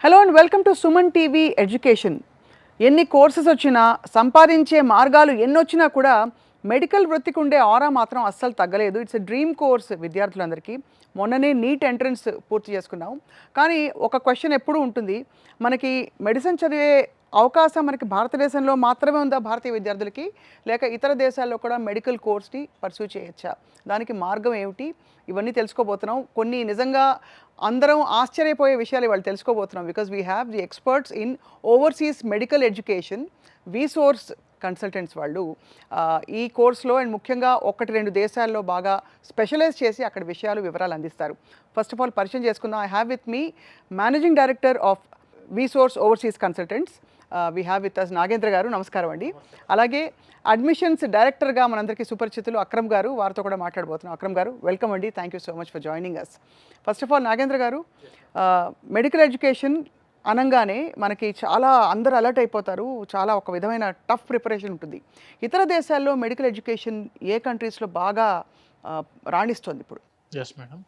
Hello and welcome to Suman TV education. ఎన్ని courses వచ్చినా, సంపాదించే మార్గాలు ఎన్నొచ్చినా కూడా మెడికల్ వృత్తికి ఉండే ఆరా మాత్రం అస్సలు తగ్గలేదు. ఇట్స్ ఎ డ్రీమ్ కోర్స్ విద్యార్థులందరికీ. మొన్ననే నీట్ ఎంట్రన్స్ పూర్తి చేసుకున్నాం. కానీ ఒక క్వశ్చన్ ఎప్పుడూ ఉంటుంది, మనకి మెడిసిన్ చదివే అవకాశం మనకి భారతదేశంలో మాత్రమే ఉందా భారతీయ విద్యార్థులకి, లేక ఇతర దేశాల్లో కూడా మెడికల్ కోర్స్ని పర్సూ చేయొచ్చా? దానికి మార్గం ఏమిటి? ఇవన్నీ తెలుసుకోబోతున్నాం. కొన్ని నిజంగా అందరం ఆశ్చర్యపోయే విషయాలు ఇవాళ తెలుసుకోబోతున్నాం. Because we have the experts in overseas medical education, వీసోర్స్ consultants వాళ్ళు ఈ కోర్స్లో అండ్ ముఖ్యంగా 1-2 దేశాల్లో బాగా స్పెషలైజ్ చేసి అక్కడ వివరాలు అందిస్తారు. ఫస్ట్ ఆఫ్ ఆల్ పరిచయం చేసుకుందాం. I have with me managing director of VSource overseas consultants, we have with us Nagendra garu. నమస్కారం అండి. అలాగే అడ్మిషన్స్ డైరెక్టర్గా మనందరికీ సుపరిచితులు అక్రమ్ గారు, వారితో కూడా మాట్లాడబోతున్నాం. అక్రమ్ గారు, వెల్కమ్ అండి. Thank you so much for joining us. First of all Nagendra garu, medical education అనగానే మనకి చాలా అందరూ అలర్ట్ అయిపోతారు. చాలా ఒక విధమైన టఫ్ ప్రిపరేషన్ ఉంటుంది. ఇతర దేశాల్లో మెడికల్ ఎడ్యుకేషన్ ఏ కంట్రీస్లో బాగా రాణిస్తుంది ఇప్పుడు? ఎస్ మేడం,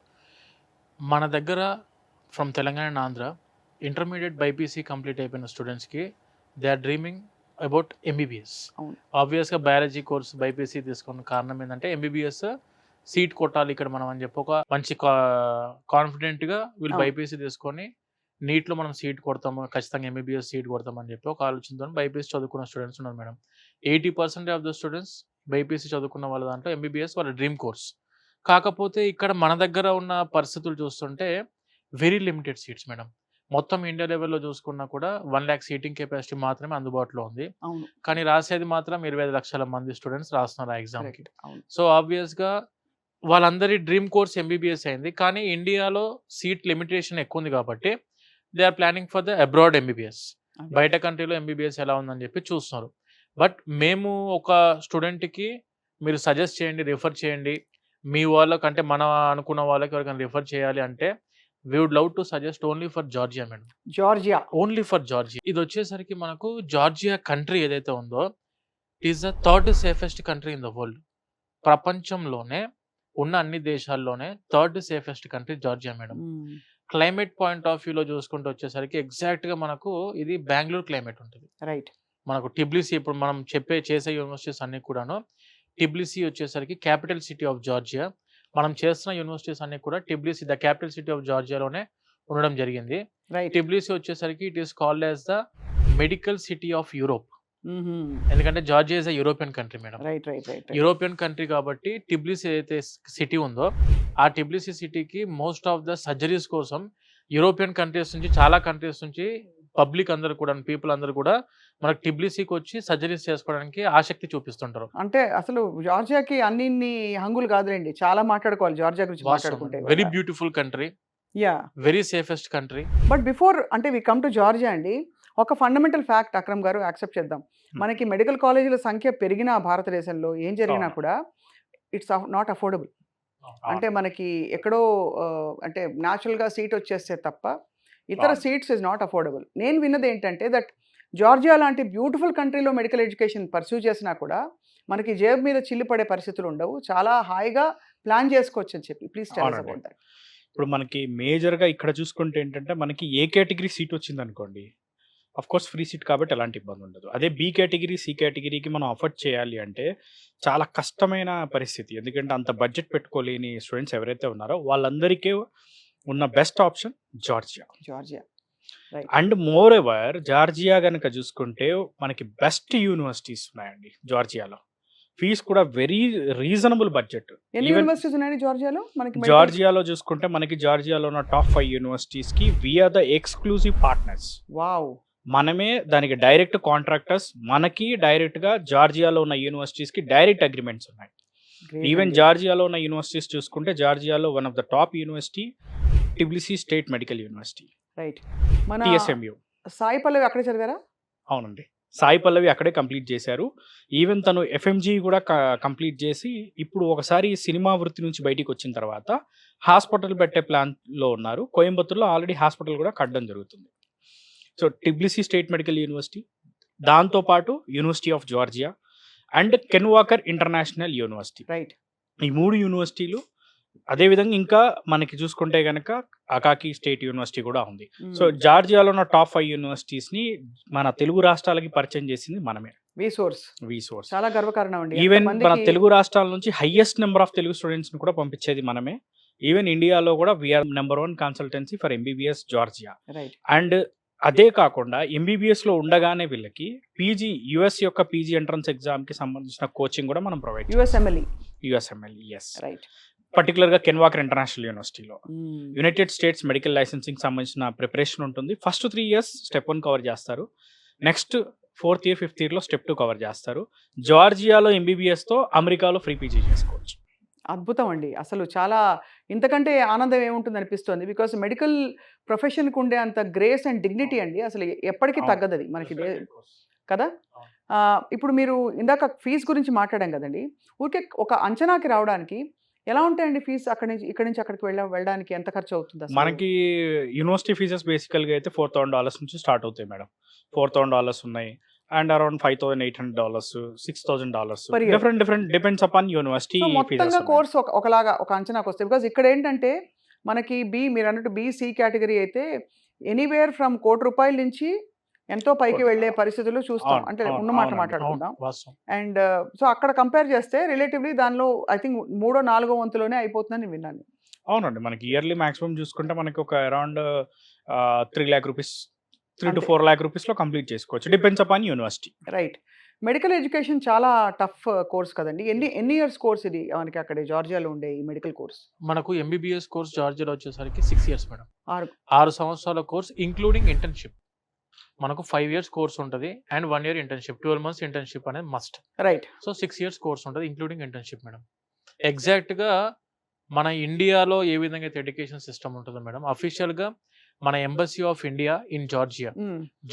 మన దగ్గర from Telangana and Andhra intermediate BiPC complete అయిపోయిన స్టూడెంట్స్కి they are dreaming about MBBS. ఆబ్వియస్గా బయాలజీ కోర్స్ బైపీసీ తీసుకున్న కారణం ఏంటంటే ఎంబీబీఎస్ సీట్ కొట్టాలి ఇక్కడ మనం అని చెప్పి ఒక మంచి కాన్ఫిడెంట్గా వీళ్ళు బైపీసీ తీసుకొని నీట్లో మనం సీట్ కొడతాము, ఖచ్చితంగా ఎంబీబీఎస్ సీట్ కొడతామని చెప్పి ఒక ఆలోచనతో బైపీసీ చదువుకున్న స్టూడెంట్స్ ఉన్నారు madam. 80% of the students BiPC చదువుకున్న వాళ్ళ దాంట్లో ఎంబీబీఎస్ వాళ్ళ డ్రీమ్ కోర్స్. కాకపోతే ఇక్కడ మన దగ్గర ఉన్న పరిస్థితులు చూస్తుంటే వెరీ లిమిటెడ్ సీట్స్ మేడం. మొత్తం ఇండియా లెవెల్లో చూసుకున్నా కూడా 1 lakh సీటింగ్ కెపాసిటీ మాత్రమే అందుబాటులో ఉంది. కానీ రాసేది మాత్రం 25 లక్షల మంది స్టూడెంట్స్ రాస్తున్నారు ఆ ఎగ్జామ్కి. సో ఆబ్వియస్గా వాళ్ళందరి డ్రీమ్ కోర్స్ ఎంబీబీఎస్ అయింది. కానీ ఇండియాలో సీట్ లిమిటేషన్ ఎక్కువ ఉంది కాబట్టి they are planning for the abroad MBBS. బయట కంట్రీలో ఎంబీబీఎస్ ఎలా ఉందని చెప్పి చూస్తున్నారు. బట్ మేము ఒక స్టూడెంట్కి మీరు సజెస్ట్ చేయండి, రిఫర్ చేయండి, మీ వాళ్ళకంటే మనం అనుకున్న వాళ్ళకి ఎవరికైనా రిఫర్ చేయాలి అంటే we would love to suggest only for Georgia madam. Georgia, only for Georgia. ఇది వచ్చేసరికి మనకు జార్జియా కంట్రీ ఏదైతే ఉందో it is the 3rd safest country in the world. ప్రపంచంలోనే ఉన్న అన్ని దేశాల్లోనే 3rd safest country Georgia madam. Climate point of వ్యూలో చూసుకుంటూ వచ్చేసరికి ఎగ్జాక్ట్గా మనకు ఇది బెంగళూరు క్లైమేట్ ఉంటుంది. రైట్. మనకు టిబ్లిసీ ఇప్పుడు మనం చేసే యూనివర్సిటీస్ అన్ని కూడాను టిబ్లిసీ వచ్చేసరికి క్యాపిటల్ సిటీ ఆఫ్ జార్జియా. మనం చేస్తున్న యూనివర్సిటీస్ అన్ని కూడా Tbilisi the capital city of జార్జియాలోనే ఉండడం జరిగింది. టిబ్లిసీ వచ్చేసరికి it is called as the medical city of Europe. ఎందుకంటే Georgia is a European country madam. European country కాబట్టి టిబ్లిసీ ఏదైతే సిటీ ఉందో ఆ టిబ్లిసీ సిటీకి మోస్ట్ ఆఫ్ ద సర్జరీస్ కోసం యూరోపియన్ కంట్రీస్ నుంచి, చాలా కంట్రీస్ నుంచి పబ్లిక్ అందరూ కూడా, పీపుల్ అందరూ కూడా మనకు టిబ్లిసీకి వచ్చి సర్జరీస్ చేసుకోవడానికి ఆసక్తి చూపిస్తుంటారు. అంటే అసలు జార్జియాకి అన్ని హంగులు కాదులేండి, చాలా మాట్లాడుకోవాలి జార్జియా గురించి మాట్లాడుకుంటే. Very beautiful country, yeah, very safest country. But before అంటే వి కమ్ టు జార్జియా అండి, ఒక ఫండమెంటల్ ఫ్యాక్ట్ అక్రమ్ గారు యాక్సెప్ట్ చేద్దాం. మనకి మెడికల్ కాలేజీల సంఖ్య పెరిగిన భారతదేశంలో ఏం జరిగినా కూడా ఇట్స్ నాట్ అఫోర్డబుల్. అంటే మనకి ఎక్కడో అంటే న్యాచురల్గా సీట్ వచ్చేస్తే తప్ప ఇతర సీట్స్ ఇస్ నాట్ అఫోర్డబుల్. నేను విన్నది ఏంటంటే దట్ జార్జియా లాంటి బ్యూటిఫుల్ కంట్రీలో మెడికల్ ఎడ్యుకేషన్ పర్సూ చేసినా కూడా మనకి జేబు మీద చిల్లు పడే పరిస్థితులు ఉండవు, చాలా హాయిగా ప్లాన్ చేసుకోవచ్చు అని చెప్పి. Please tell us about that. ఇప్పుడు మనకి మేజర్గా ఇక్కడ చూసుకుంటే ఏంటంటే మనకి ఏ కేటగిరీ సీట్ వచ్చింది అనుకోండి, అఫ్ కోర్స్ ఫ్రీ సీట్ కాబట్టి ఎలాంటి ఇబ్బంది ఉండదు. అదే బి కేటగిరీ, సి కేటగిరీకి మనం అఫోర్డ్ చేయాలి అంటే చాలా కష్టమైన పరిస్థితి. ఎందుకంటే అంత బడ్జెట్ పెట్టుకోలేని స్టూడెంట్స్ ఎవరైతే ఉన్నారో వాళ్ళందరికీ ఉన్న best option Georgia. And moreover Georgia కనుక చూసుకుంటే మనకి బెస్ట్ యూనివర్సిటీస్ ఉన్నాయండి జార్జియాలో. ఫీజ్ కూడా వెరీ రీజనబుల్ బడ్జెట్. యూనివర్సిటీస్ ఉన్నాయి జార్జియాలో. మనకి జార్జియాలో చూసుకుంటే మనకి జార్జియాలో ఉన్న టాప్ 5 యూనివర్సిటీస్కి we're the exclusive partners. Wow. మనమే దానికి డైరెక్ట్ కాంట్రాక్టర్స్. మనకి డైరెక్ట్గా జార్జియాలో ఉన్న యూనివర్సిటీస్కి డైరెక్ట్ అగ్రిమెంట్స్ ఉన్నాయి. ఈవెన్ జార్జియాలో ఉన్న యూనివర్సిటీస్ చూసుకుంటే జార్జియాలో one of the top university Tbilisi state medical university, right. TSMU. Sai Pallavi అక్కడే చదివారా? అవునండి, సాయి పల్లవి అక్కడే కంప్లీట్ చేశారు. ఈవెన్ తను FMG కూడా కంప్లీట్ చేసి ఇప్పుడు ఒకసారి సినిమా వృత్తి నుంచి బయటికి వచ్చిన తర్వాత హాస్పిటల్ పెట్టే ప్లాన్లో ఉన్నారు. కోయంబత్తూర్లో ఆల్రెడీ హాస్పిటల్ కూడా కట్టడం జరుగుతుంది. So Tbilisi state medical university, దాంతోపాటు university of Georgia and Ken Walker international university, right. ఈ 3 యూనివర్సిటీలు అదేవిధంగా ఇంకా మనకి చూసుకుంటే గనక అకాకి స్టేట్ యూనివర్సిటీ కూడా ఉంది. సో జార్జియాలో ఉన్న టాప్ 5 యూనివర్సిటీస్‌ని మన తెలుగు రాష్ట్రాలకి పరిచయం చేసింది మనమే. వి సోర్స్ వీసోర్స్. చాలా గర్వకారణం అండి. ఈవెన్ మన ఎంతమందికి తెలుగు రాష్ట్రాల నుంచి హైయెస్ట్ నెంబర్ ఆఫ్ తెలుగు స్టూడెంట్స్‌ని కూడా పంపించేది మనమే. ఈవెన్ ఇండియాలో కూడా we are number 1 consultancy for MBBS Georgia. Right. And అదే కాకుండా ఎంబీబీఎస్‌లో ఉండగానే వీళ్ళకి పీజీ యూఎస్ యొక్క పీజీ ఎంట్రన్స్ ఎగ్జామ్‌కి సంబంధించిన కోచింగ్ కూడా మనం ప్రొవైడ్ చేస్తాం. యుఎస్ఎంఎల్ఈ. USML yes. రైట్. పర్టికులర్‌గా కెన్వాకర్ ఇంటర్నేషనల్ యూనివర్సిటీలో యునైటెడ్ స్టేట్స్ మెడికల్ లైసెన్సింగ్ సంబంధించిన ప్రిపరేషన్ ఉంటుంది. ఫస్ట్ 3 ఇయర్స్ స్టెప్ 1 కవర్ చేస్తారు. నెక్స్ట్ 4th ఇయర్ 5th ఇయర్‌లో స్టెప్ 2 కవర్ చేస్తారు. జార్జియాలో ఎంబీబీఎస్‌తో అమెరికాలో ఫ్రీ పీజీ చేసుకోవచ్చు. అద్భుతం అండి. అసలు చాలా ఇంతకంటే ఆనందం ఏముంటుంది అనిపిస్తుంది. బికాస్ మెడికల్ ప్రొఫెషన్‌కి ఉండే అంత గ్రేస్ అండ్ డిగ్నిటీ అండి అసలు ఎప్పటికీ అవును. తగ్గదది మనకి కదా! అవును. ఇప్పుడు మీరు ఇందాక ఫీజ్ గురించి మాట్లాడాం కదండీ! ఊరికే ఒక అంచనాకి రావడానికి ఎలా ఉంటాయండి ఫీజ్ ఇక్కడి నుంచి అక్కడికి వెళ్ళడానికి ఎంత ఖర్చు అవుతుంది అసలు? మనకి యూనివర్సిటీ ఫీజెస్ బేసికల్‌గా అయితే $4,000 నుంచి స్టార్ట్ అవుతాయి మేడం. $4,000 ఉన్నాయి. And around $5,800, $6,000 Per year. Different depends upon university so fees మొత్తంగా ఉన్నాయి. కోర్స్ ఒకలాగా ఒక అంచనాకి వస్తాయి. బికాజ్ ఇక్కడ ఏంటంటే మనకి మీరన్నట్టు సి కేటగిరీ అయితే ఎనీవేర్ ఫ్రమ్ రూ. 1,00,00,000 నుంచి ఎంతో పైకి వెళ్ళే పరిస్థితులు చూస్తాం. అవును, అంటే అవును, ఉన్న మాట అవునండి. మాట్లాడుకుందాం. వాస్తవం. అండ్ సో అక్కడ కంపేర్ చేస్తే రిలేటివ్లీ దానిలో ఐ థింక్ మూడో నాలుగో వంతులోనే అయిపోతుందని విన్నాను. అవునండి. మనకి ఇయర్లీ మాక్సిమం చూసుకుంటే మనకి ఒక అరౌండ్ 3 lakh రూపీస్ 3 to అంతే. 4 lakh రూపీస్‌లో కంప్లీట్ చేసుకోవచ్చు. Depends upon university. Right. Medical education చాలా టఫ్ కోర్స్ కదండి. ఎన్ని ఇయర్స్ కోర్స్ ఇది మనకి అక్కడ జార్జియాలో ఉండే ఈ మెడికల్ కోర్స్? మనకు ఎంబీబీఎస్ కోర్స్ జార్జియాలో వచ్చేసరికి 6 ఇయర్స్ మేడం. 6 6 సంవత్సరాల కోర్స్ ఇంక్లూడింగ్ ఇంటర్న్‌షిప్. మనకు 5 ఇయర్స్ కోర్స్ ఉంటది. And 1 year internship. 12 months internship అనేది must. Right. So 6 years course ఉంటది ఇంక్లూడింగ్ ఇంటర్న్‌షిప్ మేడం. ఎగ్జాక్ట్‌గా మన ఇండియాలో ఏ విధంగా అయితే ఎడ్యుకేషన్ సిస్టమ్ ఉంటుందో మేడం, అఫీషియల్‌గా మన embassy of India in Georgia,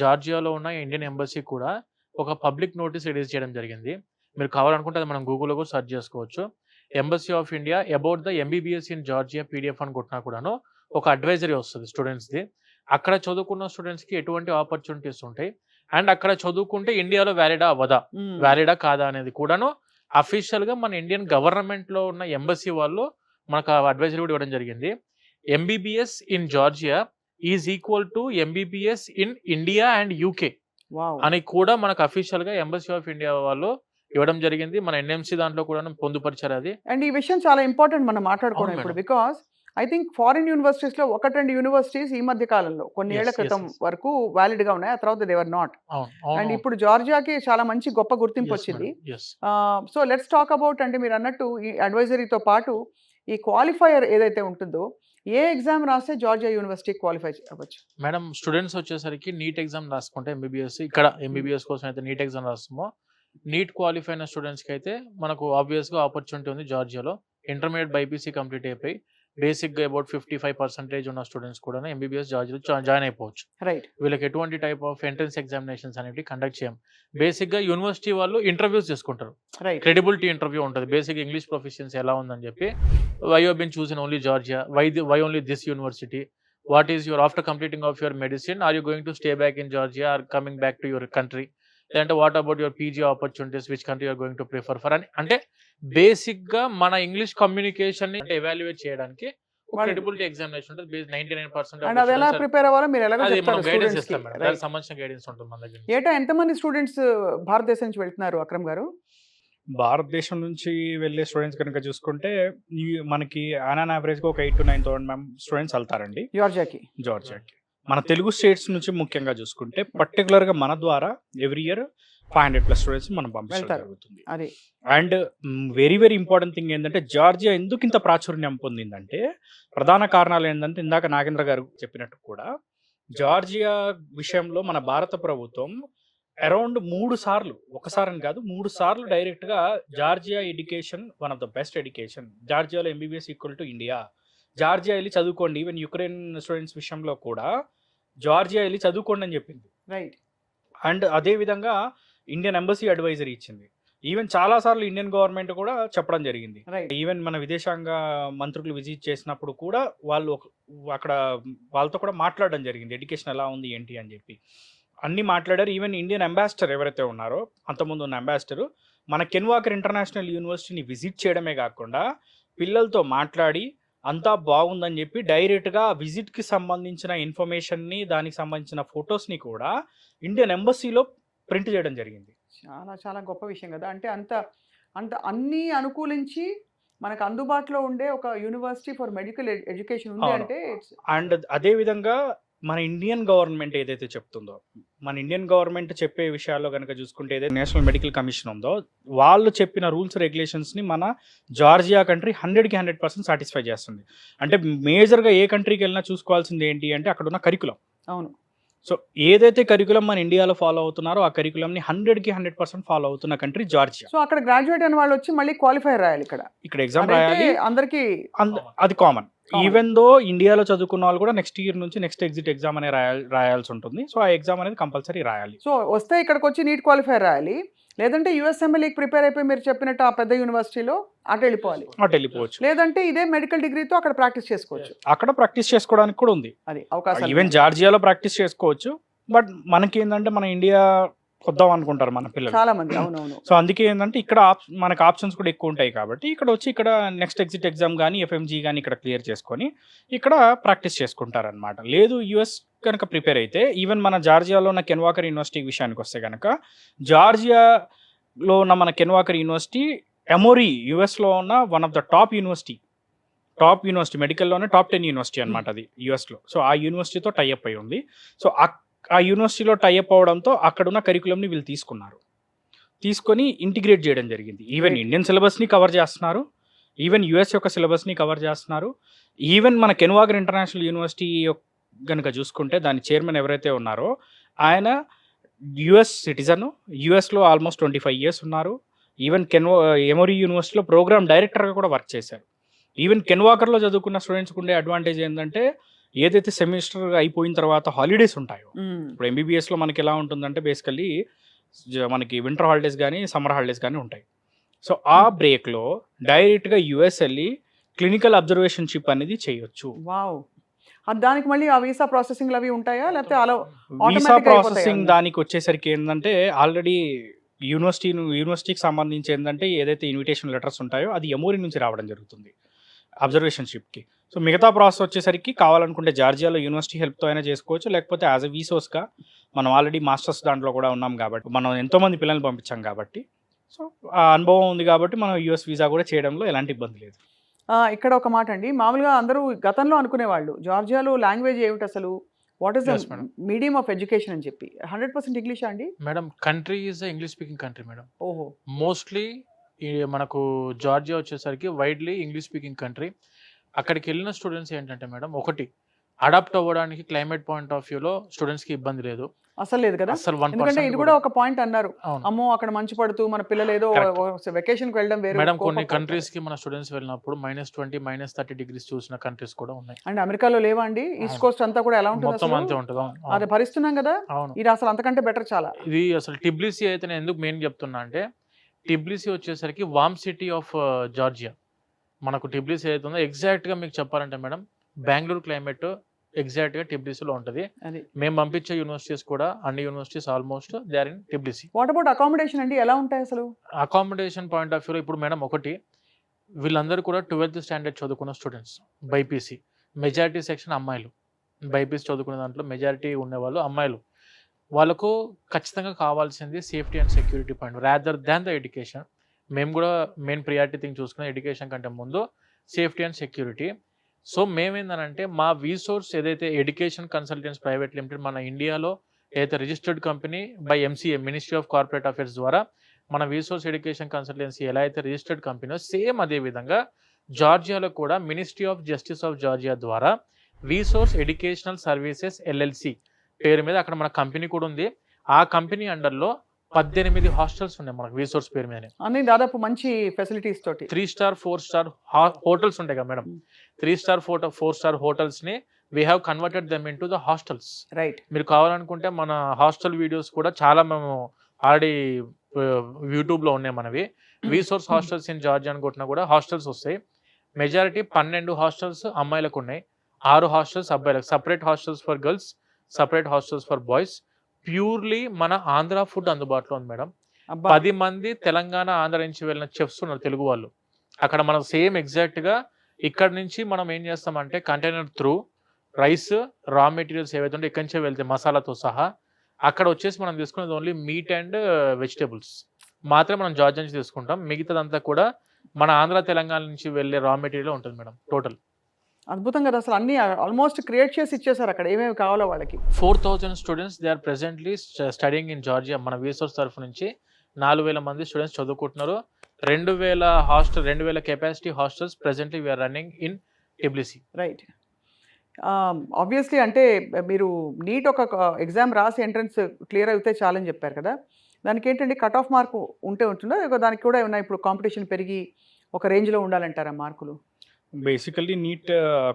జార్జియాలో ఉన్న ఇండియన్ ఎంబసీ కూడా ఒక పబ్లిక్ నోటీస్ రిలీజ్ చేయడం జరిగింది. మీరు కావాలనుకుంటే అది మనం గూగుల్‌లో కూడా సెర్చ్ చేసుకోవచ్చు. Embassy of India about the MBBS in Georgia PDF అని కొట్టినా కూడాను ఒక అడ్వైజరీ వస్తది స్టూడెంట్స్‌ది. అక్కడ చదువుకున్న స్టూడెంట్స్‌కి ఎటువంటి ఆపర్చునిటీస్ ఉంటాయి. అండ్ అక్కడ చదువుకుంటే ఇండియాలో వ్యాలిడా అవ్వదా? వ్యాలిడా కాదా అనేది కూడాను అఫీషియల్‌గా మన ఇండియన్ గవర్నమెంట్‌లో ఉన్న ఎంబసీ వాళ్ళు మనకు అడ్వైజరీ కూడా ఇవ్వడం జరిగింది. MBBS in Georgia is equal to MBBS in India and UK wow. అని కూడా మనకు అఫీషియల్‌గా ఎంబసీ ఆఫ్ ఇండియా వాళ్ళు ఇవ్వడం జరిగింది. మన ఎన్ఎంసీ దాంట్లో కూడా పొందుపరిచారు అది. అండ్ ఈ విషయం చాలా ఇంపార్టెంట్ మనం మాట్లాడుకోవడం అవును ఇప్పుడు. Madam. Because I think foreign యూనివర్సిటీస్‌లో 1-2 యూనివర్సిటీస్ ఈ మధ్య కాలంలో కొన్ని ఏళ్ల Yes, క్రితం yes. వరకు వ్యాలిడ్‌గా ఉన్నాయి. ఆ తర్వాత దే వర్ నాట్. అవును. అండ్ అవును. ఇప్పుడు జార్జియాకి చాలా మంచి గొప్ప గుర్తింపు Yes, వచ్చింది. madam. Yes. So let's talk about అంటే మీరు అన్నట్టు ఈ అడ్వైజరీతో పాటు ఈ క్వాలిఫైయర్ ఏదైతే ఉంటుందో ఏ ఎగ్జామ్ రాస్తే జార్జియా యూనివర్సిటీ క్వాలిఫై అవ్వచ్చు? మేడం స్టూడెంట్స్ వచ్చేసరికి నీట్ ఎగ్జామ్ రాసుకుంటే ఎంబీబీఎస్ ఇక్కడ ఎంబీబీఎస్ కోసం అయితే నీట్ ఎగ్జామ్ రాస్తామో, నీట్ క్వాలిఫై అయిన స్టూడెంట్స్కి అయితే మనకు ఆబ్వియస్గా ఆపర్చునిటీ ఉంది జార్జియాలో. ఇంటర్మీడియట్ బైపీసీ కంప్లీట్ అయిపోయి బేసిక్గా అబౌట్ 55% ఉన్న స్టూడెంట్స్ కూడా ఎంబీబీఎస్ జార్జియాలో జాయిన్ అయిపోవచ్చు. రైట్. వీళ్ళకి ఎటువంటి టైప్ ఆఫ్ ఎంట్రన్స్ ఎగ్జామినేషన్స్ అనేవి కండక్ట్ చేయం. బేసిక్గా యూనివర్సిటీ వాళ్ళు ఇంటర్వ్యూస్ చేసుకుంటారు. రైట్. క్రెడిబిలిటీ ఇంటర్వ్యూ ఉంటుంది. బేసిక్ ఇంగ్లీష్ ప్రొఫిషియన్సీ ఎలా ఉందని చెప్పి, why you been choose in only Georgia, why only this university, what is your after completing of your medicine are you going to stay back in Georgia are coming back to your country, లేదంటే what about your PG opportunities, which country you are going to prefer for అని, అంటే బేసిక్గా మన English communication ని evaluate చేయడానికి credibility examination ఉంటుంది. 99% and అది ఎలా ప్రిపేర్ అవ్వాలో మీరు ఎలాగో అది మనం చెప్తారు గైడెన్స్ స్టూడెంట్స్‌కి. ఇస్తాం మేడం. దానికి సంబంధించిన గైడెన్స్ ఉంటుంది మన దగ్గర. ఏటా ఎంతమంది స్టూడెంట్స్ భారతదేశం నుంచి వెళ్తున్నారు అక్రమ్ గారు? భారతదేశం నుంచి వెళ్ళే స్టూడెంట్స్ కనుక చూసుకుంటే మనకి ఆన్ యావరేజ్గా ఒక 8,000 to 9,000 స్టూడెంట్స్ వెళ్తారండి జార్జియాకి. మన తెలుగు స్టేట్స్ నుంచి ముఖ్యంగా చూసుకుంటే పర్టికులర్గా మన ద్వారా ఎవ్రీ ఇయర్ 500+ స్టూడెంట్స్ మనం పంపించడం జరుగుతుంది. అది and very very important thing ఏంటంటే జార్జియా ఎందుకు ఇంత ప్రాచుర్యం పొందిందంటే ప్రధాన కారణాలు ఏంటంటే ఇందాక నాగేంద్ర గారు చెప్పినట్టు కూడా జార్జియా విషయంలో మన భారత ప్రభుత్వం అరౌండ్ 3 సార్లు, ఒకసారి కాదు 3 సార్లు డైరెక్ట్గా Georgia education one of the best education, జార్జియాలో MBBS equal to India, Georgia వెళ్ళి చదువుకోండి, ఈవెన్ యుక్రెయిన్ స్టూడెంట్స్ విషయంలో కూడా జార్జియా వెళ్ళి చదువుకోండి అని చెప్పింది. రైట్. అండ్ అదేవిధంగా ఇండియన్ ఎంబసీ అడ్వైజరీ ఇచ్చింది. ఈవెన్ చాలాసార్లు ఇండియన్ గవర్నమెంట్ కూడా చెప్పడం జరిగింది. రైట్. ఈవెన్ మన విదేశాంగ మంత్రులు విజిట్ చేసినప్పుడు కూడా వాళ్ళు అక్కడ వాళ్ళతో కూడా మాట్లాడడం జరిగింది, ఎడ్యుకేషన్ ఎలా ఉంది ఏంటి అని చెప్పి అన్నీ మాట్లాడారు. ఈవెన్ ఇండియన్ అంబాసిడర్ ఎవరైతే ఉన్నారో అంతకుముందు ఉన్న అంబాసిడర్ మన కెన్వాకర్ ఇంటర్నేషనల్ యూనివర్సిటీని విజిట్ చేయడమే కాకుండా పిల్లలతో మాట్లాడి అంతా బాగుందని చెప్పి డైరెక్ట్గా విజిట్కి సంబంధించిన ఇన్ఫర్మేషన్ని, దానికి సంబంధించిన ఫొటోస్ని కూడా ఇండియన్ ఎంబసీలో ప్రింట్ చేయడం జరిగింది. చాలా చాలా గొప్ప విషయం కదా! అంటే అంత అంత అన్నీ అనుకూలించి మనకు అందుబాటులో ఉండే ఒక యూనివర్సిటీ ఫర్ మెడికల్ ఎడ్యుకేషన్ ఉంది అవును. అంటే ఇట్స్ అండ్ అదే విధంగా మన ఇండియన్ గవర్నమెంట్ ఏదైతే చెప్తుందో, మన ఇండియన్ గవర్నమెంట్ చెప్పే విషయాల్లో కనుక చూసుకుంటే ఏదైతే నేషనల్ మెడికల్ కమిషన్ ఉందో, వాళ్ళు చెప్పిన రూల్స్ రెగ్యులేషన్స్ని మన జార్జియా కంట్రీ 100కి 100% సాటిస్ఫై చేస్తుంది. అంటే మేజర్గా ఏ కంట్రీకి వెళ్ళినా చూసుకోవాల్సింది ఏంటి అంటే అక్కడ ఉన్న కరికులం. అవును. సో ఏదైతే కరికులం మన ఇండియాలో ఫాలో అవుతున్నారో ఆ కరికులంని 100కి 100% ఫాలో అవుతున్న కంట్రీ జార్జియా. సో అక్కడ గ్రాడ్యుయేట్ అయిన వాళ్ళు వచ్చి మళ్ళీ క్వాలిఫైర్ రాయాలి ఇక్కడ. ఇక్కడ ఎగ్జామ్ అదైతే రాయాలి. అందరికీ అది కామన్. ఈవెన్ దో ఇండియాలో చదువుకున్న వాళ్ళు కూడా నెక్స్ట్ ఇయర్ నుంచి నెక్స్ట్ ఎగ్జిట్ ఎగ్జామ్ అనే రాయాల్సి ఉంటుంది. సో ఆ ఎగ్జామ్ అనేది కంపల్సరీ రాయాలి. సో వస్తే ఇక్కడికి వచ్చి నీట్ క్వాలిఫైర్ రాయాలి. లేదంటే యూఎస్ఎంఎల్ఈకి ప్రిపేర్ అయిపోయి మీరు చెప్పినట్టు ఆ పెద్ద యూనివర్సిటీలో అటు వెళ్ళిపోవాలి. అటు వెళ్ళిపోవచ్చు. లేదంటే ఇదే మెడికల్ డిగ్రీతో అక్కడ ప్రాక్టీస్ చేసుకోవచ్చు. అక్కడ ప్రాక్టీస్ చేసుకోవడానికి కూడా ఉంది. అది అవకాశం. ఈవెన్ జార్జియాలో ప్రాక్టీస్ చేసుకోవచ్చు. బట్ మనకి ఏంటంటే మన ఇండియా వద్దాం అనుకుంటారు మన పిల్లలు. చాలా మంది. అవునవును. సో అందుకే ఏంటంటే ఇక్కడ మనకు ఆప్షన్స్ కూడా ఎక్కువ ఉంటాయి కాబట్టి ఇక్కడ వచ్చి ఇక్కడ నెక్స్ట్ ఎగ్జిట్ ఎగ్జామ్ కానీ ఎఫ్ఎంజీ కానీ ఇక్కడ క్లియర్ చేసుకొని ఇక్కడ ప్రాక్టీస్ చేసుకుంటారనమాట. లేదు యూఎస్ కనుక ప్రిపేర్ అయితే ఈవెన్ మన జార్జియాలో ఉన్న కెన్వాకర్ యూనివర్సిటీ విషయానికి వస్తే కనుక జార్జియాలో ఉన్న మన కెన్వాకర్ యూనివర్సిటీ ఎమోరీ యూఎస్లో ఉన్న one of the top university మెడికల్లోనే టాప్ 10 యూనివర్సిటీ అనమాట అది యూఎస్లో. సో ఆ యూనివర్సిటీతో టైఅప్ అయి ఉంది. సో ఆ యూనివర్సిటీలో టైఅప్ అవడంతో అక్కడున్న కరికులంని వీళ్ళు తీసుకొని ఇంటిగ్రేట్ చేయడం జరిగింది. ఈవెన్ ఇండియన్ సిలబస్ని కవర్ చేస్తున్నారు, ఈవెన్ యుఎస్ యొక్క సిలబస్ని కవర్ చేస్తున్నారు. ఈవెన్ మన కెన్వాకర్ ఇంటర్నేషనల్ యూనివర్సిటీ కనుక చూసుకుంటే దాని చైర్మన్ ఎవరైతే ఉన్నారో ఆయన యుఎస్ సిటిజన్, యుఎస్లో ఆల్మోస్ట్ 25 years ఉన్నారు. ఈవెన్ ఎమోరీ యూనివర్సిటీలో ప్రోగ్రామ్ డైరెక్టర్గా కూడా వర్క్ చేశారు. ఈవెన్ కెన్వాకర్లో చదువుకున్న స్టూడెంట్స్కి ఉండే అడ్వాంటేజ్ ఏంటంటే ఏదైతే సెమిస్టర్ అయిపోయిన తర్వాత హాలిడేస్ ఉంటాయో, ఇప్పుడు ఎంబీబీఎస్లో మనకి ఎలా ఉంటుందంటే బేసికల్లీ మనకి వింటర్ హాలిడేస్ కానీ సమ్మర్ హాలిడేస్ కానీ ఉంటాయి. సో ఆ బ్రేక్లో డైరెక్ట్గా యుఎస్ వెళ్ళి క్లినికల్ అబ్జర్వేషన్షిప్ అనేది చేయొచ్చు. వావ్! దానికి మళ్ళీ ఆ వీసా ప్రాసెసింగ్ అవి ఉంటాయా లేకపోతే అలా వీసా ప్రాసెసింగ్ దానికి వచ్చేసరికి ఏంటంటే ఆల్రెడీ యూనివర్సిటీకి సంబంధించి ఏంటంటే ఏదైతే ఇన్విటేషన్ లెటర్స్ ఉంటాయో అది ఎమోరీ నుంచి రావడం జరుగుతుంది అబ్జర్వేషన్షిప్కి. సో మిగతా ప్రాసెస్ వచ్చేసరికి కావాలనుకుంటే జార్జియాలో యూనివర్సిటీ హెల్ప్తో అయినా చేసుకోవచ్చు, లేకపోతే యాజ్ ఎ వీసోస్గా మనం ఆల్రెడీ మాస్టర్స్ దాంట్లో కూడా ఉన్నాం కాబట్టి మనం ఎంతోమంది పిల్లల్ని పంపించాం కాబట్టి సో ఆ అనుభవం ఉంది కాబట్టి మనం యూఎస్ వీసా కూడా చేయడంలో ఎలాంటి ఇబ్బంది లేదు. ఇక్కడ ఒక మాట అండి, మామూలుగా అందరూ గతంలో అనుకునేవాళ్ళు జార్జియాలో లాంగ్వేజ్ ఏమిటి అసలు, what is the Yes, madam. Medium of education అని చెప్పి 100% ఇంగ్లీషా అండి? Madam country is English speaking country madam. ఓహో. మోస్ట్లీ మనకు జార్జియా వచ్చేసరికి వైడ్లీ ఇంగ్లీష్ స్పీకింగ్ కంట్రీ. అక్కడికి వెళ్ళిన స్టూడెంట్స్ ఏంటంటే మేడం ఒకటి అడాప్ట్ అవ్వడానికి క్లైమేట్ పాయింట్ ఆఫ్ వ్యూలో స్టూడెంట్స్కి ఇబ్బంది లేదు అసలు లేదు కదా, అసలు. ఎందుకంటే ఇది కూడా ఒక పాయింట్ అన్నారు. అవును అమ్మో అక్కడ మంచు పడుతూ మన పిల్లలు ఏదో వెకేషన్ కి వెళ్ళడం వేరు. మేడం కొన్ని కంట్రీస్ కి మన స్టూడెంట్స్ వెళ్ళినప్పుడు -20 -30 degrees చూసిన కంట్రీస్ కూడా ఉన్నాయి. అండ్ అమెరికాలో లేవా అండి? ఈస్ట్ కోస్ట్ అంతా కూడా ఎలా ఉంటుంది మొత్తం అసలు? అంతే ఉంటుంది. అవును, అది భరిస్తున్నాం కదా, అవును. ఇది అసలు అంతకంటే బెటర్ చాలా. ఇది అసలు టిబ్లిసీ అయితే నేను ఎందుకు మెయిన్ చెప్తున్నా అంటే టిబ్లిసీ వచ్చేసరికి వామ్ సిటీ ఆఫ్ జార్జియా. మనకు టిబ్లిసీ అయితే ఉందో ఎగ్జాక్ట్గా మీకు చెప్పాలంటే మేడం బెంగళూరు క్లైమేట్ ఎగ్జాక్ట్గా టిబ్లిసీలో ఉంటుంది. అది మేము పంపించే యూనివర్సిటీస్ కూడా అన్ని universities almost they are in Tbilisi. What about accommodation అండి, ఎలా ఉంటాయి అసలు? అకామిడేషన్ పాయింట్ ఆఫ్ వ్యూలో ఇప్పుడు మేడం ఒకటి వీళ్ళందరూ కూడా 12th స్టాండర్డ్ చదువుకున్న స్టూడెంట్స్, బైపీసీ మెజారిటీ సెక్షన్ అమ్మాయిలు. బైపీసీ చదువుకునే దాంట్లో మెజారిటీ ఉండేవాళ్ళు అమ్మాయిలు. వాళ్ళకు ఖచ్చితంగా కావాల్సింది safety and security point rather than the education. మేము కూడా మెయిన్ ప్రియారిటీ థింగ్ చూసుకున్న ఎడ్యుకేషన్ కంటే ముందు సేఫ్టీ అండ్ సెక్యూరిటీ. సో మేమేందనంటే మా వీసోర్స్ ఏదైతే ఎడ్యుకేషన్ కన్సల్టెంట్స్ ప్రైవేట్ లిమిటెడ్ మన ఇండియాలో ఏదైతే registered company by MCA ministry of corporate affairs ద్వారా మన వీసోర్స్ ఎడ్యుకేషన్ కన్సల్టెన్సీ ఎలా అయితే రిజిస్టర్డ్ కంపెనీలో సేమ్ అదే విధంగా జార్జియాలో కూడా ministry of justice of Georgia ద్వారా వీసోర్స్ ఎడ్యుకేషనల్ సర్వీసెస్ ఎల్ఎల్సి పేరు మీద అక్కడ మన కంపెనీ కూడా ఉంది. ఆ కంపెనీ అండర్లో 18 హాస్టల్స్ ఉన్నాయి మనకు వీసోర్స్ పేరు మీద. అన్ని దాదాపు మంచి ఫెసిలిటీస్ తోటి 3 star 4 star హోటల్స్ ఉంటాయి కదా మేడం. 3 star 4 star హోటల్స్ ని we have converted them in to the hostels. Right. మీరు కావాలనుకుంటే మన హాస్టల్ వీడియోస్ కూడా చాలా మేము ఆల్రెడీ యూట్యూబ్లో ఉన్నాయి మనవి. వీసోర్స్ హాస్టల్స్ ఇన్ జార్జియా అని కొట్టినా కూడా హాస్టల్స్ వస్తాయి. మెజారిటీ 12 హాస్టల్స్ అమ్మాయిలకు ఉన్నాయి, 6 హాస్టల్స్ అబ్బాయిలకు. Separate hostels for girls, separate hostels for boys. Purely మన ఆంధ్ర ఫుడ్ అందుబాటులో ఉంది మేడం. 10 మంది తెలంగాణ ఆంధ్ర నుంచి వెళ్ళిన చెఫ్స్ ఉన్నారు తెలుగు వాళ్ళు. అక్కడ మనం సేమ్ ఎగ్జాక్ట్గా ఇక్కడ నుంచి మనం ఏం చేస్తామంటే కంటైనర్ త్రూ రైస్ రా మెటీరియల్స్ ఏవైతే ఉంటే ఇక్కడి నుంచే వెళ్తాయి మసాలాతో సహా. అక్కడ వచ్చేసి మనం తీసుకునేది ఓన్లీ మీట్ అండ్ వెజిటేబుల్స్ మాత్రమే మనం జార్జియా నుంచి తీసుకుంటాం. మిగతాదంతా కూడా మన ఆంధ్ర తెలంగాణ నుంచి వెళ్ళే రా మెటీరియల్ ఉంటుంది మేడం టోటల్. అద్భుతం కదా అసలు, అన్ని ఆల్మోస్ట్ క్రియేట్ చేసి ఇచ్చేసారు అక్కడ ఏమేమి కావాలో వాళ్ళకి. 4,000 students they are presently studying in Georgia. మన వీసోర్స్ తరఫు నుంచి 4,000 మంది స్టూడెంట్స్ చదువుకుంటున్నారు. 2,000 capacity hostels presently we're running in Tbilisi. Right. Obviously అంటే మీరు నీట్ ఒక ఎగ్జామ్ రాసి ఎంట్రన్స్ క్లియర్ అయితే చాలని చెప్పారు కదా, దానికి ఏంటంటే కట్ ఆఫ్ మార్క్ ఉంటే ఉంటుందా, దానికి కూడా ఏమన్నా ఇప్పుడు కాంపిటీషన్ పెరిగి ఒక రేంజ్లో ఉండాలంటారా మార్కులు? బేసికల్లీ నీట్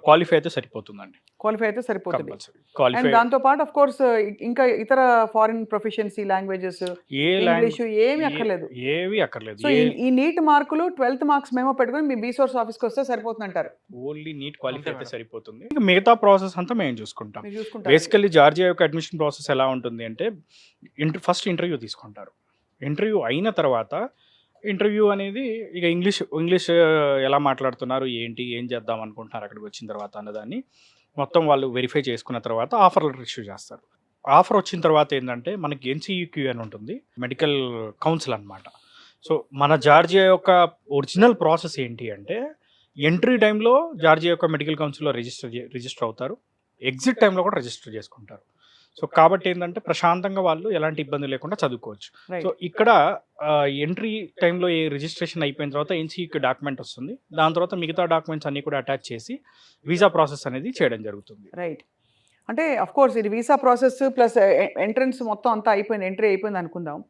క్వాలిఫై అయితే సరిపోతుందండి. క్వాలిఫై అయితే సరిపోతుంది. Compulsory qualify. అండ్ దాంతో పాటు ఆఫ్ కోర్స్ ఇంకా ఇతర ఫారిన్ ప్రొఫిషియన్సీ లాంగ్వేజెస్, ఏ ఇంగ్లీష్ ఏమీ అక్కర్లేదు. ఏవి అక్కర్లేదు. సో ఈ నీట్ మార్కులు 12th మార్క్స్ మేమో పెట్టుకొని మీ బీసోర్స్ ఆఫీస్కి వస్తే సరిపోతుంది అంటారు. ఓన్లీ నీట్ క్వాలిఫై అయితే మేడం. సరిపోతుంది. ఇంకా మిగతా ప్రాసెస్ అంతా మేము చూసుకుంటాం. మీరు చూసుకుంటారు. బేసికల్లీ జార్జియా యొక్క అడ్మిషన్ ప్రాసెస్ ఎలా ఉంటుంది అంటే ఫస్ట్ ఇంటర్వ్యూ తీసుకుంటారు. ఇంటర్వ్యూ అయిన తర్వాత ఇంటర్వ్యూ అనేది ఇక ఇంగ్లీష్ ఎలా మాట్లాడుతున్నారు, ఏంటి, ఏం చేద్దాం అనుకుంటున్నారు అక్కడికి వచ్చిన తర్వాత అన్నదాన్ని మొత్తం వాళ్ళు వెరిఫై చేసుకున్న తర్వాత ఆఫర్ లెటర్ ఇష్యూ చేస్తారు. ఆఫర్ వచ్చిన తర్వాత ఏంటంటే మనకి ఎన్సీయూక్యూ అని ఉంటుంది, మెడికల్ కౌన్సిల్ అన్నమాట. సో మన జార్జియా యొక్క ఒరిజినల్ ప్రాసెస్ ఏంటి అంటే ఎంట్రీ టైంలో జార్జియా యొక్క మెడికల్ కౌన్సిల్లో రిజిస్టర్ అవుతారు, ఎగ్జిట్ టైంలో కూడా రిజిస్టర్ చేసుకుంటారు. సో కాబట్టి ఏంటంటే ప్రశాంతంగా వాళ్ళు ఎలాంటి ఇబ్బంది లేకుండా చదువుకోవచ్చు. Right. సో ఇక్కడ ఎంట్రీ టైంలో ఏ రిజిస్ట్రేషన్ అయిపోయిన తర్వాత ఎన్సీయూకి డాక్యుమెంట్ వస్తుంది, దాని తర్వాత మిగతా డాక్యుమెంట్స్ అన్నీ కూడా అటాచ్ చేసి వీసా ప్రాసెస్ అనేది చేయడం జరుగుతుంది. రైట్. అంటే అఫ్ కోర్స్ ఇది వీసా ప్రాసెస్ ప్లస్ ఎంట్రన్స్ మొత్తం అంతా అయిపోయింది, ఎంట్రీ అయిపోయింది అనుకుందాం.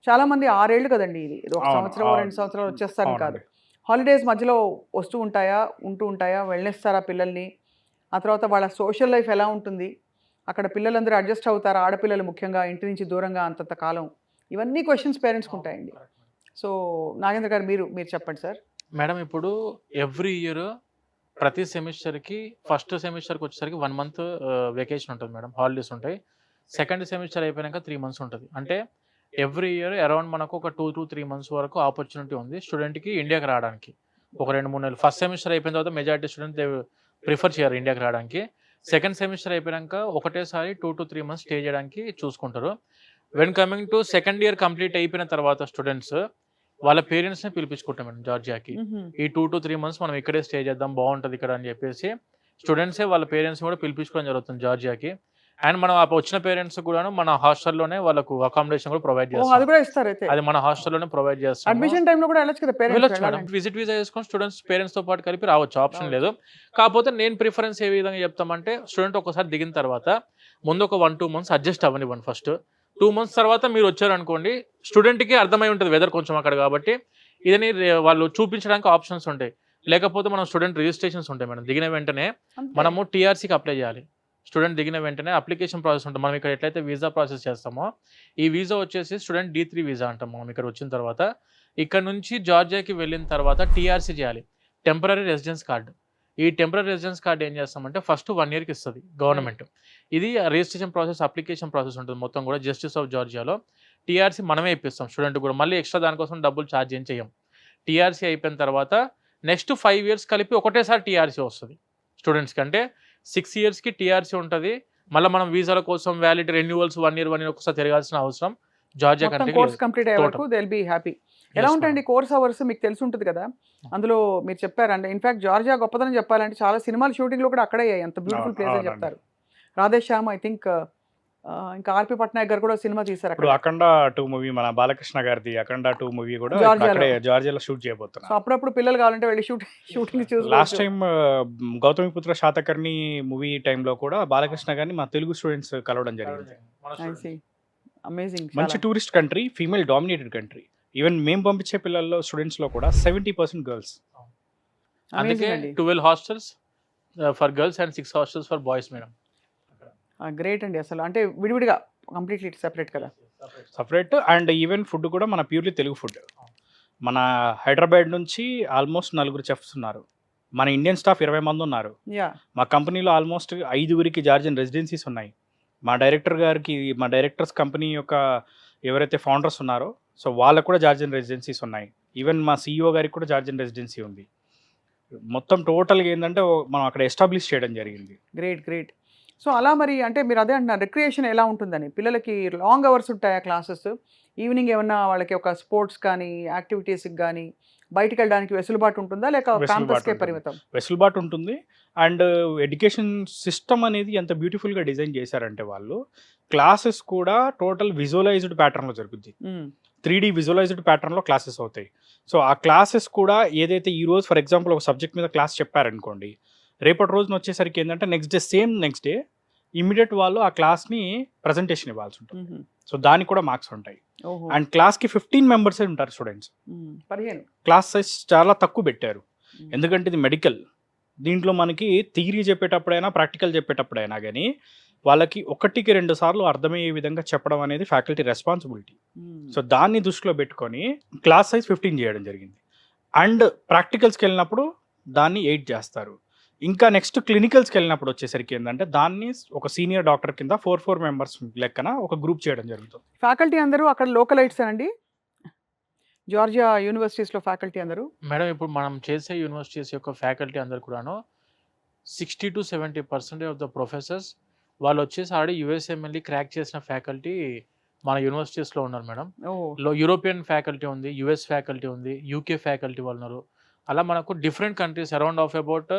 చాలా మంది 6 ఏళ్ళు కదండి, ఇది ఒక అవును, సంవత్సరం అవును. 2 సంవత్సరాలు వచ్చేస్తారు కాదు. అవునండి. హాలిడేస్ మధ్యలో ఉంటూ ఉంటాయా, వెళ్ళనిస్తారా పిల్లల్ని, ఆ తర్వాత వాళ్ళ సోషల్ లైఫ్ ఎలా ఉంటుంది, అక్కడ పిల్లలందరూ అడ్జస్ట్ అవుతారా, ఆడపిల్లలు ముఖ్యంగా ఇంటి నుంచి దూరంగా అంతంత కాలం, ఇవన్నీ క్వశ్చన్స్ పేరెంట్స్కి ఉంటాయండి. సో నాగేంద్ర గారు మీరు చెప్పండి సార్. మేడం ఇప్పుడు ఎవ్రీ ఇయర్ ప్రతి సెమిస్టర్కి ఫస్ట్ సెమిస్టర్కి వచ్చేసరికి 1 మంత్ వెకేషన్ ఉంటుంది మేడం, హాలిడేస్ ఉంటాయి. సెకండ్ సెమిస్టర్ అయిపోయాక 3 మంత్స్ ఉంటుంది. అంటే ఎవ్రీ ఇయర్ అరౌండ్ మనకు ఒక 2 to 3 months వరకు ఆపర్చునిటీ ఉంది స్టూడెంట్కి ఇండియాకి రావడానికి. ఒక 2-3 నెలలు ఫస్ట్ సెమిస్టర్ అయిపోయిన తర్వాత మెజారిటీ స్టూడెంట్ ప్రిఫర్ చేయరు ఇండియాకి రావడానికి. సెకండ్ సెమిస్టర్ అయిపోయాక ఒకటేసారి 2 to 3 months స్టే చేయడానికి చూసుకుంటారు. When coming to second year complete అయిపోయిన తర్వాత స్టూడెంట్స్ వాళ్ళ పేరెంట్స్ని పిలిపించుకుంటాం మేడం జార్జియాకి. ఈ 2 to 3 months మనం ఇక్కడే స్టే చేద్దాం, బాగుంటుంది ఇక్కడ అని చెప్పేసి స్టూడెంట్సే వాళ్ళ పేరెంట్స్ కూడా పిలిపించుకోవడం జరుగుతుంది జార్జియాకి. అండ్ మనం వచ్చిన పేరెంట్స్ కూడాను మన హాస్టల్లోనే వాళ్ళకు అకామిడేషన్ కూడా ప్రొవైడ్ అది చేస్తాం. కూడా ఇస్తారు అయితే. అది మన హాస్టల్లోనే ప్రొవైడ్ చేస్తాం. అడ్మిషన్ టైంలో కూడా వెళ్ళొచ్చు కదా వెళ్ళొచ్చు మేడం, పేరెంట్స్. విజిట్ వీసా చేసుకొని స్టూడెంట్స్ పేరెంట్స్తో పాటు కలిపి రావచ్చు, ఆప్షన్ లేదు. కాకపోతే నేను ప్రిఫరెన్స్ ఏ విధంగా చెప్తామంటే స్టూడెంట్ ఒకసారి దిగిన తర్వాత ముందు ఒక 1-2 months అడ్జస్ట్ అవ్వనివ్వండి. ఫస్ట్ 2 months తర్వాత మీరు వచ్చారనుకోండి, స్టూడెంట్కి అర్థమై ఉంటుంది వెదర్ కొంచెం అక్కడ కాబట్టి ఇదని వాళ్ళు చూపించడానికి ఆప్షన్స్ ఉంటాయి. లేకపోతే మనం స్టూడెంట్ రిజిస్ట్రేషన్స్ ఉంటాయి మేడం. దిగిన వెంటనే మనము టీఆర్సీకి అప్లై చేయాలి. స్టూడెంట్ దిగిన వెంటనే అప్లికేషన్ ప్రాసెస్ ఉంటుంది. మనం ఇక్కడ ఎట్లయితే వీసా ప్రాసెస్ చేస్తామో ఈ వీసా వచ్చేసి స్టూడెంట్ D3 వీసా అంటాం. మనం ఇక్కడ వచ్చిన తర్వాత ఇక్కడ నుంచి జార్జియాకి వెళ్ళిన తర్వాత టీఆర్సీ చేయాలి, టెంపరరీ రెసిడెన్స్ కార్డు. ఈ టెంపరరీ రెసిడెన్స్ కార్డు ఏం చేస్తామంటే ఫస్ట్ 1 yearకి ఇస్తుంది గవర్నమెంట్. ఇది రిజిస్ట్రేషన్ ప్రాసెస్, అప్లికేషన్ ప్రాసెస్ ఉంటుంది మొత్తం కూడా జస్టిస్ ఆఫ్ జార్జియాలో. టీఆర్సీ మనమే ఇప్పిస్తాం స్టూడెంట్ కూడా, మళ్ళీ ఎక్స్ట్రా దానికోసం డబ్బులు ఛార్జ్ ఏం చేయం. టీఆర్సీ అయిపోయిన తర్వాత నెక్స్ట్ 5 years కలిపి ఒకటేసారి టీఆర్సీ వస్తుంది స్టూడెంట్స్కి. అంటే 6 yearsకి టీఆర్సీ ఉంటుంది. మళ్ళీ మనం వీసాల కోసం వ్యాలిడ్ రెన్యువల్స్ 1 year ఒకసారి తిరగాల్సిన అవసరం జార్జియా కంట్రీకి కోర్స్ లేదు. కంప్లీట్ అయ్యే వరకు దే విల్ బి హ్యాపీ. ఎలా ఉంటాయండి కోర్స్ అవర్స్, మీకు తెలిసి ఉంటుంది కదా, అందులో మీరు చెప్పారంటే ఇన్ఫాక్ట్ జార్జియా గొప్పదని చెప్పాలంటే చాలా సినిమాల షూటింగ్లో కూడా అక్కడే అయ్యాయి, ఎంత బ్యూటిఫుల్ ప్లేస్ అని అవునండి. చెప్తారు. రాధేశ్యామ్ ఐ థింక్ ఇంకా ఆర్పి పట్నాయక్ గారు కూడా సినిమా తీశారు ఇప్పుడు అక్కడ. అఖండ 2 మూవీ మన బాలకృష్ణ గారిది అఖండ 2 మూవీ కూడా జార్జియాలో. ఇప్పుడు అక్కడే జార్జియాలో షూట్ సో చేయబోతున్నారు. అప్పుడప్పుడు పిల్లలు కావాలంటే వెళ్ళి షూటింగ్ చూసి last time Gautamiputra Satakarni movie టైంలో కూడా బాలకృష్ణ గారిని మా తెలుగు స్టూడెంట్స్ కలవడం జరిగింది. అమేజింగ్. మంచి tourist country, female dominated country. Even మేము పంపించే పిల్లల్లో స్టూడెంట్స్ లో కూడా 70% గర్ల్స్. అందుకే 12 hostels for girls and 6 hostels for boys madam. Great అండి అసలు, అంటే విడివిడిగా కంప్లీట్లీ సెపరేట్ కదా. సపరేట్. అండ్ ఈవెన్ ఫుడ్ కూడా మన ప్యూర్లీ తెలుగు ఫుడ్. మన హైదరాబాద్ నుంచి ఆల్మోస్ట్ 4 చెఫ్స్ ఉన్నారు, మన ఇండియన్ స్టాఫ్ 20 మంది ఉన్నారు. యా. మా కంపెనీలో ఆల్మోస్ట్ 5 జార్జియన్ రెసిడెన్సీస్ ఉన్నాయి. మా డైరెక్టర్స్ కంపెనీ యొక్క ఎవరైతే ఫౌండర్స్ ఉన్నారో సో వాళ్ళకు కూడా జార్జియన్ రెసిడెన్సీస్ ఉన్నాయి. ఈవెన్ మా CEO గారికి కూడా జార్జియన్ రెసిడెన్సీ ఉంది. మొత్తం టోటల్‌గా ఏందంటే మనం అక్కడ ఎస్టాబ్లిష్ చేయడం జరిగింది. గ్రేట్. గ్రేట్. సో, అలా మరి అంటే మీరు అదే అంటున్నారు రిక్రియేషన్ ఎలా ఉంటుందని. పిల్లలకి లాంగ్ అవర్స్ ఉంటాయా క్లాసెస్? ఈవినింగ్ ఏమన్నా వాళ్ళకి ఒక స్పోర్ట్స్ కానీ, యాక్టివిటీస్‌కి గానీ, బయటికెళ్ళడానికి వెసులుబాటు ఉంటుందా? లేక వెసులుబాటు క్యాంపస్‌కే ఉంటుంది. పరిమితం? వెసులుబాటు ఉంటుంది. అండ్ ఎడ్యుకేషన్ సిస్టమ్ అనేది ఎంత బ్యూటిఫుల్‌గా డిజైన్ చేశారంటే వాళ్ళు, క్లాసెస్ కూడా టోటల్ విజువలైజ్డ్ ప్యాటర్న్‌లో జరుగుద్ది. హ్మ్. 3D విజువలైజ్డ్ ప్యాటర్న్‌లో క్లాసెస్ అవుతాయి. సో, ఆ క్లాసెస్ కూడా ఏదైతే ఈరోజు ఫర్ ఎగ్జాంపుల్ ఒక సబ్జెక్ట్ మీద క్లాస్ చెప్పారనుకోండి, రేపటి రోజున వచ్చేసరికి ఏందంటే నెక్స్ట్ డే ఇమ్మీడియేట్ వాళ్ళు ఆ క్లాస్‌ని ప్రెజెంటేషన్ ఇవ్వాల్సి ఉంటుంది. హుహు. సో, దానికి కూడా మార్క్స్ ఉంటాయి. ఓహో! అండ్ క్లాస్‌కి 15 మెంబర్సే ఉంటారు స్టూడెంట్స్. 15. క్లాస్ సైజ్ చాలా తక్కువ పెట్టారు. హ్మ్. ఎందుకంటే ఇది మెడికల్. దీంట్లో మనకి థియరీ చెప్పేటప్పుడైనా, ప్రాక్టికల్ చెప్పేటప్పుడైనా గానీ, వాళ్ళకి 1కి 2 సార్లు అర్థమయ్యే విధంగా చెప్పడం అనేది ఫ్యాకల్టీ రెస్పాన్సిబిలిటీ. హ్మ్. సో, దాన్ని దృష్టిలో పెట్టుకొని క్లాస్ సైజ్ 15 చేయడం జరిగింది. అండ్ ప్రాక్టికల్స్‌కెళ్ళినప్పుడు దాన్ని 8 చేస్తారు. ఇంకా నెక్స్ట్ క్లినికల్స్‌కెళ్ళినప్పుడు వచ్చేసరికి ఏందంటే, దాన్ని ఒక సీనియర్ డాక్టర్ కింద 4 మెంబర్స్ లెక్కన ఒక గ్రూప్ చేయడం జరుగుతుంది. ఫ్యాకల్టీ అందరూ అక్కడ లోకలైట్సా అండి? జార్జియా యూనివర్సిటీస్‌లో ఫ్యాకల్టీ అందరూ? మేడం ఇప్పుడు మనం చేసే యూనివర్సిటీస్ యొక్క ఫ్యాకల్టీ అందరూ కూడాను 60-70% ఆఫ్ ద ప్రొఫెసర్స్ వాళ్ళు వచ్చేసి ఆల్రెడీ యూఎస్ఎంఎల్ఈ క్రాక్ చేసిన ఫ్యాకల్టీ మన యూనివర్సిటీస్లో ఉన్నారు మేడం. ఓహ్! యూరోపియన్ ఫ్యాకల్టీ ఉంది, యుఎస్ ఫ్యాకల్టీ ఉంది, యూకే ఫ్యాకల్టీ వాళ్ళు ఉన్నారు. అలా మనకు different countries around of about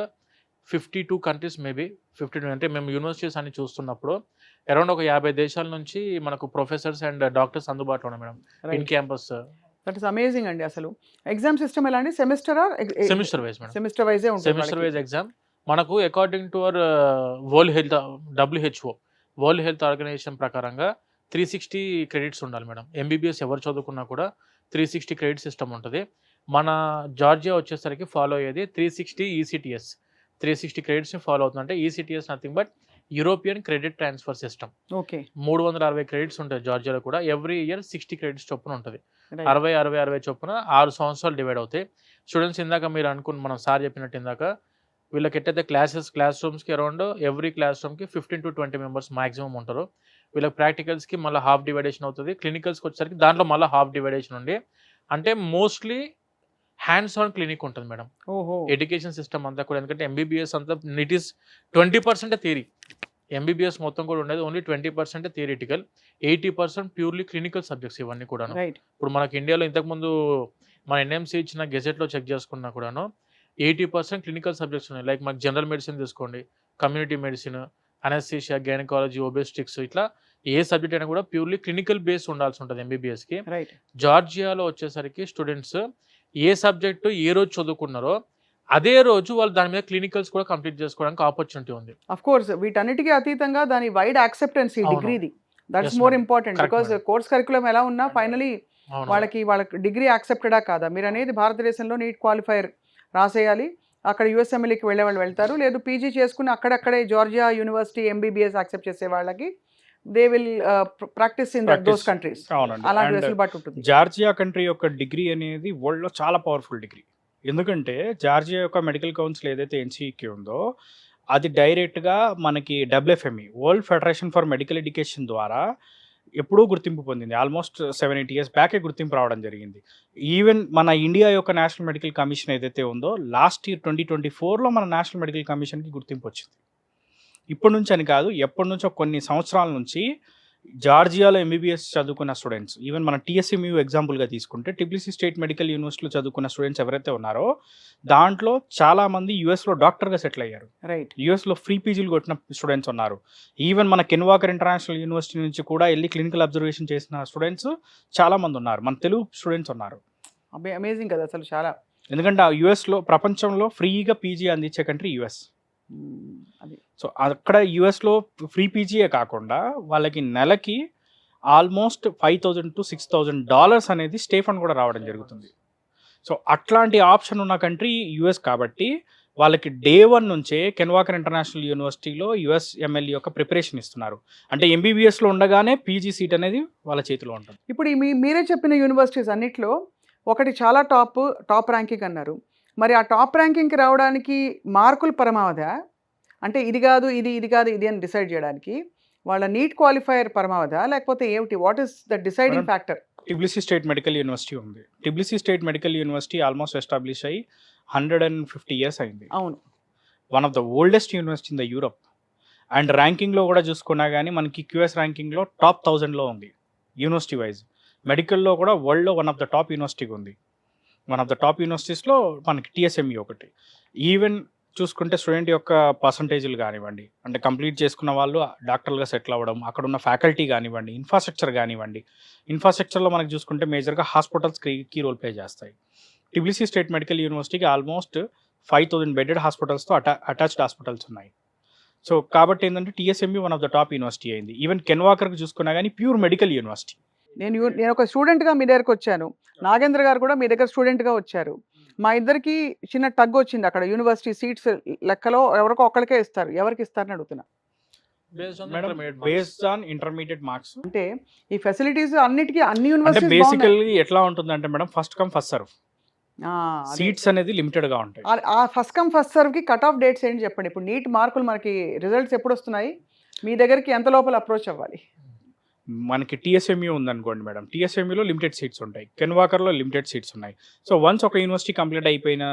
52 countries maybe 52 అంటే మేము యూనివర్సిటీస్ అన్ని చూస్తున్నప్పుడు అరౌండ్ ఒక 50 దేశాల నుంచి మనకు ప్రొఫెసర్స్ అండ్ డాక్టర్స్ అందుబాటులో ఉన్నాయి madam in right. Campus. That is amazing అండి అసలు. ఎగ్జామ్ సిస్టమ్ ఎలా అండి? సెమిస్టరా? Semester wise madam. సెమిస్టర్ వైజే ఉంటుంది సెమిస్టర్ వాళ్ళకి. వైజ్ ఎగ్జామ్ మనకు according to our world health WHO world health organization ప్రకారంగా 360 క్రెడిట్స్ ఉండాలి మేడం. ఎంబీబీఎస్ ఎవరు చదువుకున్నా కూడా 360 క్రెడిట్ సిస్టమ్ ఉంటుంది. మన జార్జియా వచ్చేసరికి ఫాలో అయ్యేది 360 ECTS. 360 క్రెడిట్స్ని ఫాలో అవుతుంది. అంటే ECTS nothing but European credit transfer system. Okay. 360 credits ఉంటాయి జార్జియాలో కూడా. ఎవ్రీ ఇయర్ 60 క్రెడిట్స్ చొప్పున ఉంటుంది. రైట్. 60 చొప్పున 6 సంవత్సరాలు డివైడ్ అవుతాయి. స్టూడెంట్స్ ఇందాక మీరు మనం సార్ చెప్పినట్టు ఇందాక వీళ్ళకి ఎట్టయితే క్లాస్ రూమ్స్కి అరౌండ్ ఎవ్రీ క్లాస్ రూమ్కి 15 to 20 మెంబర్స్ మాక్సిమం ఉంటారు. వీళ్ళకి ప్రాక్టికల్స్కి మళ్ళీ హాఫ్ డివైడేషన్ అవుతుంది. క్లినికల్స్కి వచ్చేసరికి దాంట్లో మళ్ళీ హాఫ్ డివైడేషన్ ఉండి అంటే మోస్ట్లీ హ్యాండ్స్ ఆన్ క్లినిక్ ఉంటుంది మేడం. ఓహో! ఎడ్యుకేషన్ సిస్టమ్ అంతా కూడా ఎందుకంటే ఎంబీబీఎస్ అంతా ఇట్ ఈస్ 20% థియరీ. ఎంబీబీఎస్ మొత్తం కూడా ఉండేది only 20% theoretical, 80% purely clinical subjects ఇవన్నీ కూడాను. రైట్. ఇప్పుడు మనకి ఇండియాలో ఇంతకుముందు మన ఎన్ఎంసీ ఇచ్చిన గెజెట్లో చెక్ చేసుకున్నా కూడాను 80% క్లినికల్ సబ్జెక్ట్స్ ఉన్నాయి. లైక్ మనకి జనరల్ మెడిసిన్ తీసుకోండి, కమ్యూనిటీ మెడిసిన్, అనస్థీషియా, గైనకాలజీ, ఒబెస్టిక్స్ ఇట్లా ఏ సబ్జెక్ట్ అయినా కూడా ప్యూర్లీ క్లినికల్ బేస్ ఉండాల్సి ఉంటుంది ఎంబీబీఎస్కి. రైట్. జార్జియాలో వచ్చేసరికి స్టూడెంట్స్ ఏ సబ్జెక్టు ఏ రోజు చదువుకున్నారో అదే రోజు వాళ్ళు దాని మీద క్లినికల్స్ కూడా కంప్లీట్ చేసుకోవడానికి ఆపర్చునిటీ ఉంది. ఆఫ్ కోర్స్ వీటన్నిటికీ అతీతంగా దాని వైడ్ యాక్సెప్టెన్స్ ఈ అవును. డిగ్రీది. That Yes, is more madam. Important. Correct, because madam. Course curriculum ఎలా ఉన్నా ఫైనలీ అవును. వాళ్ళకి డిగ్రీ యాక్సెప్టెడా కాదా? మీరు అనేది భారతదేశంలో నీట్ క్వాలిఫైర్ రాసేయాలి. అక్కడ యూఎస్ఎంఎల్ఈకి వెళ్ళే వాళ్ళు వెళ్తారు. లేదు పీజీ చేసుకుని అక్కడక్కడే జార్జియా యూనివర్సిటీ ఎంబీబీఎస్ యాక్సెప్ట్ చేసే వాళ్ళకి they will practice in those countries. అవునండి. అలాంటి అండ్ వెసులుబాటు ఉంటుంది. జార్జియా కంట్రీ యొక్క డిగ్రీ అనేది వరల్డ్‌లో చాలా పవర్ఫుల్ డిగ్రీ. ఎందుకంటే జార్జియా యొక్క మెడికల్ కౌన్సిల్ ఏదైతే ఎన్‌సిఈకి ఉందో అది డైరెక్ట్‌గా మనకి WFME world federation for medical education ద్వారా ఎప్పుడూ గుర్తింపు పొందింది. ఆల్మోస్ట్ 7-8 ఇయర్స్ బ్యాకే గుర్తింపు రావడం జరిగింది. ఈవెన్ మన ఇండియా యొక్క నేషనల్ మెడికల్ కమిషన్ ఏదైతే ఉందో లాస్ట్ ఇయర్ 2024లో మన నేషనల్ మెడికల్ కమిషన్‌కి గుర్తింపు వచ్చింది. ఇప్పటి నుంచి అని కాదు, ఎప్పటినుంచో కొన్ని సంవత్సరాల నుంచి జార్జియాలో ఎంబీబీఎస్ చదువుకున్న స్టూడెంట్స్, ఈవెన్ మన TSMU ఎగ్జాంపుల్‌గా తీసుకుంటే టిబ్లిసీ స్టేట్ మెడికల్ యూనివర్సిటీలో చదువుకున్న స్టూడెంట్స్ ఎవరైతే ఉన్నారో దాంట్లో చాలామంది యూఎస్‌లో డాక్టర్‌గా సెటిల్ అయ్యారు. రైట్. యూఎస్‌లో ఫ్రీ పీజీలు కొట్టిన స్టూడెంట్స్ ఉన్నారు. ఈవెన్ మన కెన్వాకర్ ఇంటర్నేషనల్ యూనివర్సిటీ నుంచి కూడా వెళ్ళి క్లినికల్ అబ్జర్వేషన్ చేసిన స్టూడెంట్స్ చాలామంది ఉన్నారు. మన తెలుగు స్టూడెంట్స్ ఉన్నారు. అమేజింగ్ కదా అసలు చాలా. ఎందుకంటే ఆ యూఎస్‌లో ప్రపంచంలో ఫ్రీగా పీజీ అందించే కంట్రీ యూఎస్. అది సో అక్కడ యూఎస్‌లో ఫ్రీ పీజీయే కాకుండా వాళ్ళకి నెలకి ఆల్మోస్ట్ $5,000 to $6,000 అనేది స్టే ఫండ్ కూడా రావడం జరుగుతుంది. సో అట్లాంటి ఆప్షన్ ఉన్న కంట్రీ యూఎస్ కాబట్టి వాళ్ళకి డే 1 నుంచే కెన్వాకర్ ఇంటర్నేషనల్ యూనివర్సిటీలో యూఎస్ఎంఎల్ఈ యొక్క ప్రిపరేషన్ ఇస్తున్నారు. అంటే ఎంబీబీఎస్లో ఉండగానే పీజీ సీట్ అనేది వాళ్ళ చేతిలో ఉంటుంది. ఇప్పుడు మీరే చెప్పిన యూనివర్సిటీస్ అన్నిట్లో ఒకటి చాలా టాప్ ర్యాంకింగ్ అన్నారు. మరి ఆ టాప్ ర్యాంకింగ్కి రావడానికి మార్కులు పరమావధా? అంటే ఇది కాదు ఇది అని డిసైడ్ చేయడానికి వాళ్ళ నీట్ క్వాలిఫైయర్ పరమావధా? లేకపోతే ఏమిటి? What is the deciding madam, factor? Tbilisi state medical university ఉంది. Tbilisi state medical university almost establish అయ్యి 150 ఇయర్స్ అయింది. అవును. One of the oldest university in the Europe. And ర్యాంకింగ్లో కూడా చూసుకున్నా కానీ మనకి క్యూఎస్ ర్యాంకింగ్లో టాప్ 1000లో ఉంది యూనివర్సిటీ వైజ్. మెడికల్లో కూడా వరల్డ్లో వన్ ఆఫ్ ద టాప్ యూనివర్సిటీగా ఉంది. వన్ ఆఫ్ ద టాప్ యూనివర్సిటీస్లో మనకి టీఎస్ఎంఈ ఒకటి. ఈవెన్ చూసుకుంటే స్టూడెంట్ యొక్క పర్సంటేజ్లు కానివ్వండి, అంటే కంప్లీట్ చేసుకున్న వాళ్ళు డాక్టర్లుగా సెటిల్ అవ్వడం, అక్కడ ఉన్న ఫ్యాకల్టీ కానివ్వండి, ఇన్ఫ్రాస్ట్రక్చర్ కానివ్వండి. ఇన్ఫ్రాస్ట్రక్చర్లో మనకి చూసుకుంటే మేజర్గా హాస్పిటల్స్ కీ రోల్ ప్లే చేస్తాయి. టిబ్లిసీ స్టేట్ మెడికల్ యూనివర్సిటీకి ఆల్మోస్ట్ 5000 బెడెడ్ హాస్పిటల్స్తో అటాచ్డ్ హాస్పిటల్స్ ఉన్నాయి. సో కాబట్టి ఏంటంటే TSME one of the top university అయింది. ఈవెన్ కెన్ వాకర్కి చూసుకున్నా కానీ ప్యూర్ మెడికల్ యూనివర్సిటీ. నేను ఒక స్టూడెంట్గా మీ దగ్గరకు వచ్చాను, నాగేంద్ర గారు కూడా మీ దగ్గర స్టూడెంట్గా వచ్చారు. మా ఇద్దరికి చిన్న టగ్ వచ్చింది అక్కడ. యూనివర్సిటీ సీట్స్ లెక్కలో ఎవరికో ఒక్కడికే ఇస్తారు, ఎవరికి ఇస్తారని అడుగుతున్నా. Based on intermediate marks. అంటే ఈ ఫెసిలిటీస్ అన్నిటికీ అన్ని అంటే యూనివర్సిటీస్ బేసికల్లీ ఎట్లా ఉంటుందంటే madam, first come first serve. Seats అనేది లిమిటెడ్ గా ఉంటాయి. ఆ ఫస్ట్ కమ్ ఫస్ట్ సర్వ్ కి కట్ ఆఫ్ డేట్స్ ఏంటి చెప్పండి. ఇప్పుడు నీట్ మార్కులు మనకి రిజల్ట్స్ ఎప్పుడు వస్తున్నాయి, మీ దగ్గరికి ఎంత లోపల అప్రోచ్ అవ్వాలి? మనకి టీఎస్ఎంయూ ఉందనుకోండి మేడం, టీఎస్ఎంయూలో లిమిటెడ్ సీట్స్ ఉంటాయి, కెన్ వాకర్లో లిమిటెడ్ సీట్స్ ఉన్నాయి. సో వన్స్ ఒక యూనివర్సిటీ కంప్లీట్ అయిపోయిన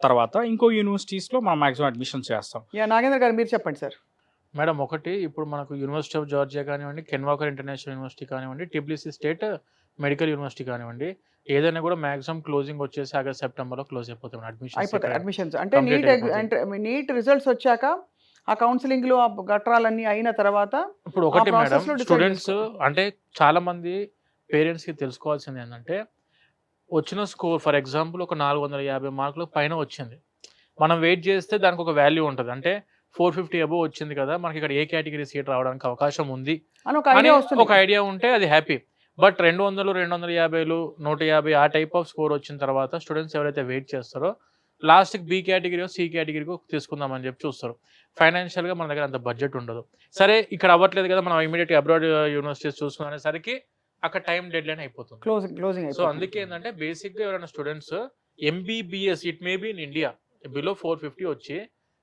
తర్వాత ఇంకో యూనివర్సిటీస్లో మనం మాక్సిమం అడ్మిషన్స్ చేస్తాం. నాగేంద్ర గారు మీరు చెప్పండి సార్. మేడం, ఒకటి ఇప్పుడు మనకు యూనివర్సిటీ ఆఫ్ జార్జియా కానివ్వండి, కెన్ వాకర్ ఇంటర్నేషనల్ యూనివర్సిటీ కానివ్వండి, టిబ్లిసీ స్టేట్ మెడికల్ యూనివర్సిటీ కానివ్వండి, ఏదైనా కూడా మాక్సిమం క్లోజింగ్ వచ్చేసి ఆగస్ట్ సెప్టెంబర్లో క్లోజ్ అయిపోతాయి అడ్మిషన్స్. అంటే నీట్ రిజల్ట్స్ వచ్చాక ఆ కౌన్సిలింగ్లు ఆ గట్రాలన్నీ అయిన తర్వాత ఇప్పుడు ఒకటి మేడం, స్టూడెంట్స్ అంటే చాలా మంది పేరెంట్స్కి తెలుసుకోవాల్సింది ఏంటంటే, వచ్చిన స్కోర్ ఫర్ ఎగ్జాంపుల్ ఒక 450 మార్కులు పైన వచ్చింది, మనం వెయిట్ చేస్తే దానికి ఒక వాల్యూ ఉంటుంది. అంటే 450 అబోవ్ వచ్చింది కదా, మనకి ఇక్కడ ఏ కేటగిరీ సీట్ రావడానికి అవకాశం ఉంది అని ఒక ఐడియా ఉంటే అది హ్యాపీ. బట్ 200, 250, 150 ఆ టైప్ ఆఫ్ స్కోర్ వచ్చిన తర్వాత స్టూడెంట్స్ ఎవరైతే వెయిట్ చేస్తారో లాస్ట్కి బి కేటగిరీ సి కేటగిరీకి తీసుకుందామని చెప్పి చూస్తారు. ఫైనాన్షియల్గా మన దగ్గర అంత బడ్జెట్ ఉండదు. సరే ఇక్కడ అవ్వట్లేదు కదా, మనం ఇమీడియట్గా అబ్రాడ్ యూనివర్సిటీస్ చూసుకునేసరికి అక్కడ టైం డెడ్ లైన్ అయిపోతుంది, క్లోజింగ్. సో అందుకే ఏంటంటే బేసిక్గా ఎవరైనా students MBBS it may be in India below 450 వచ్చి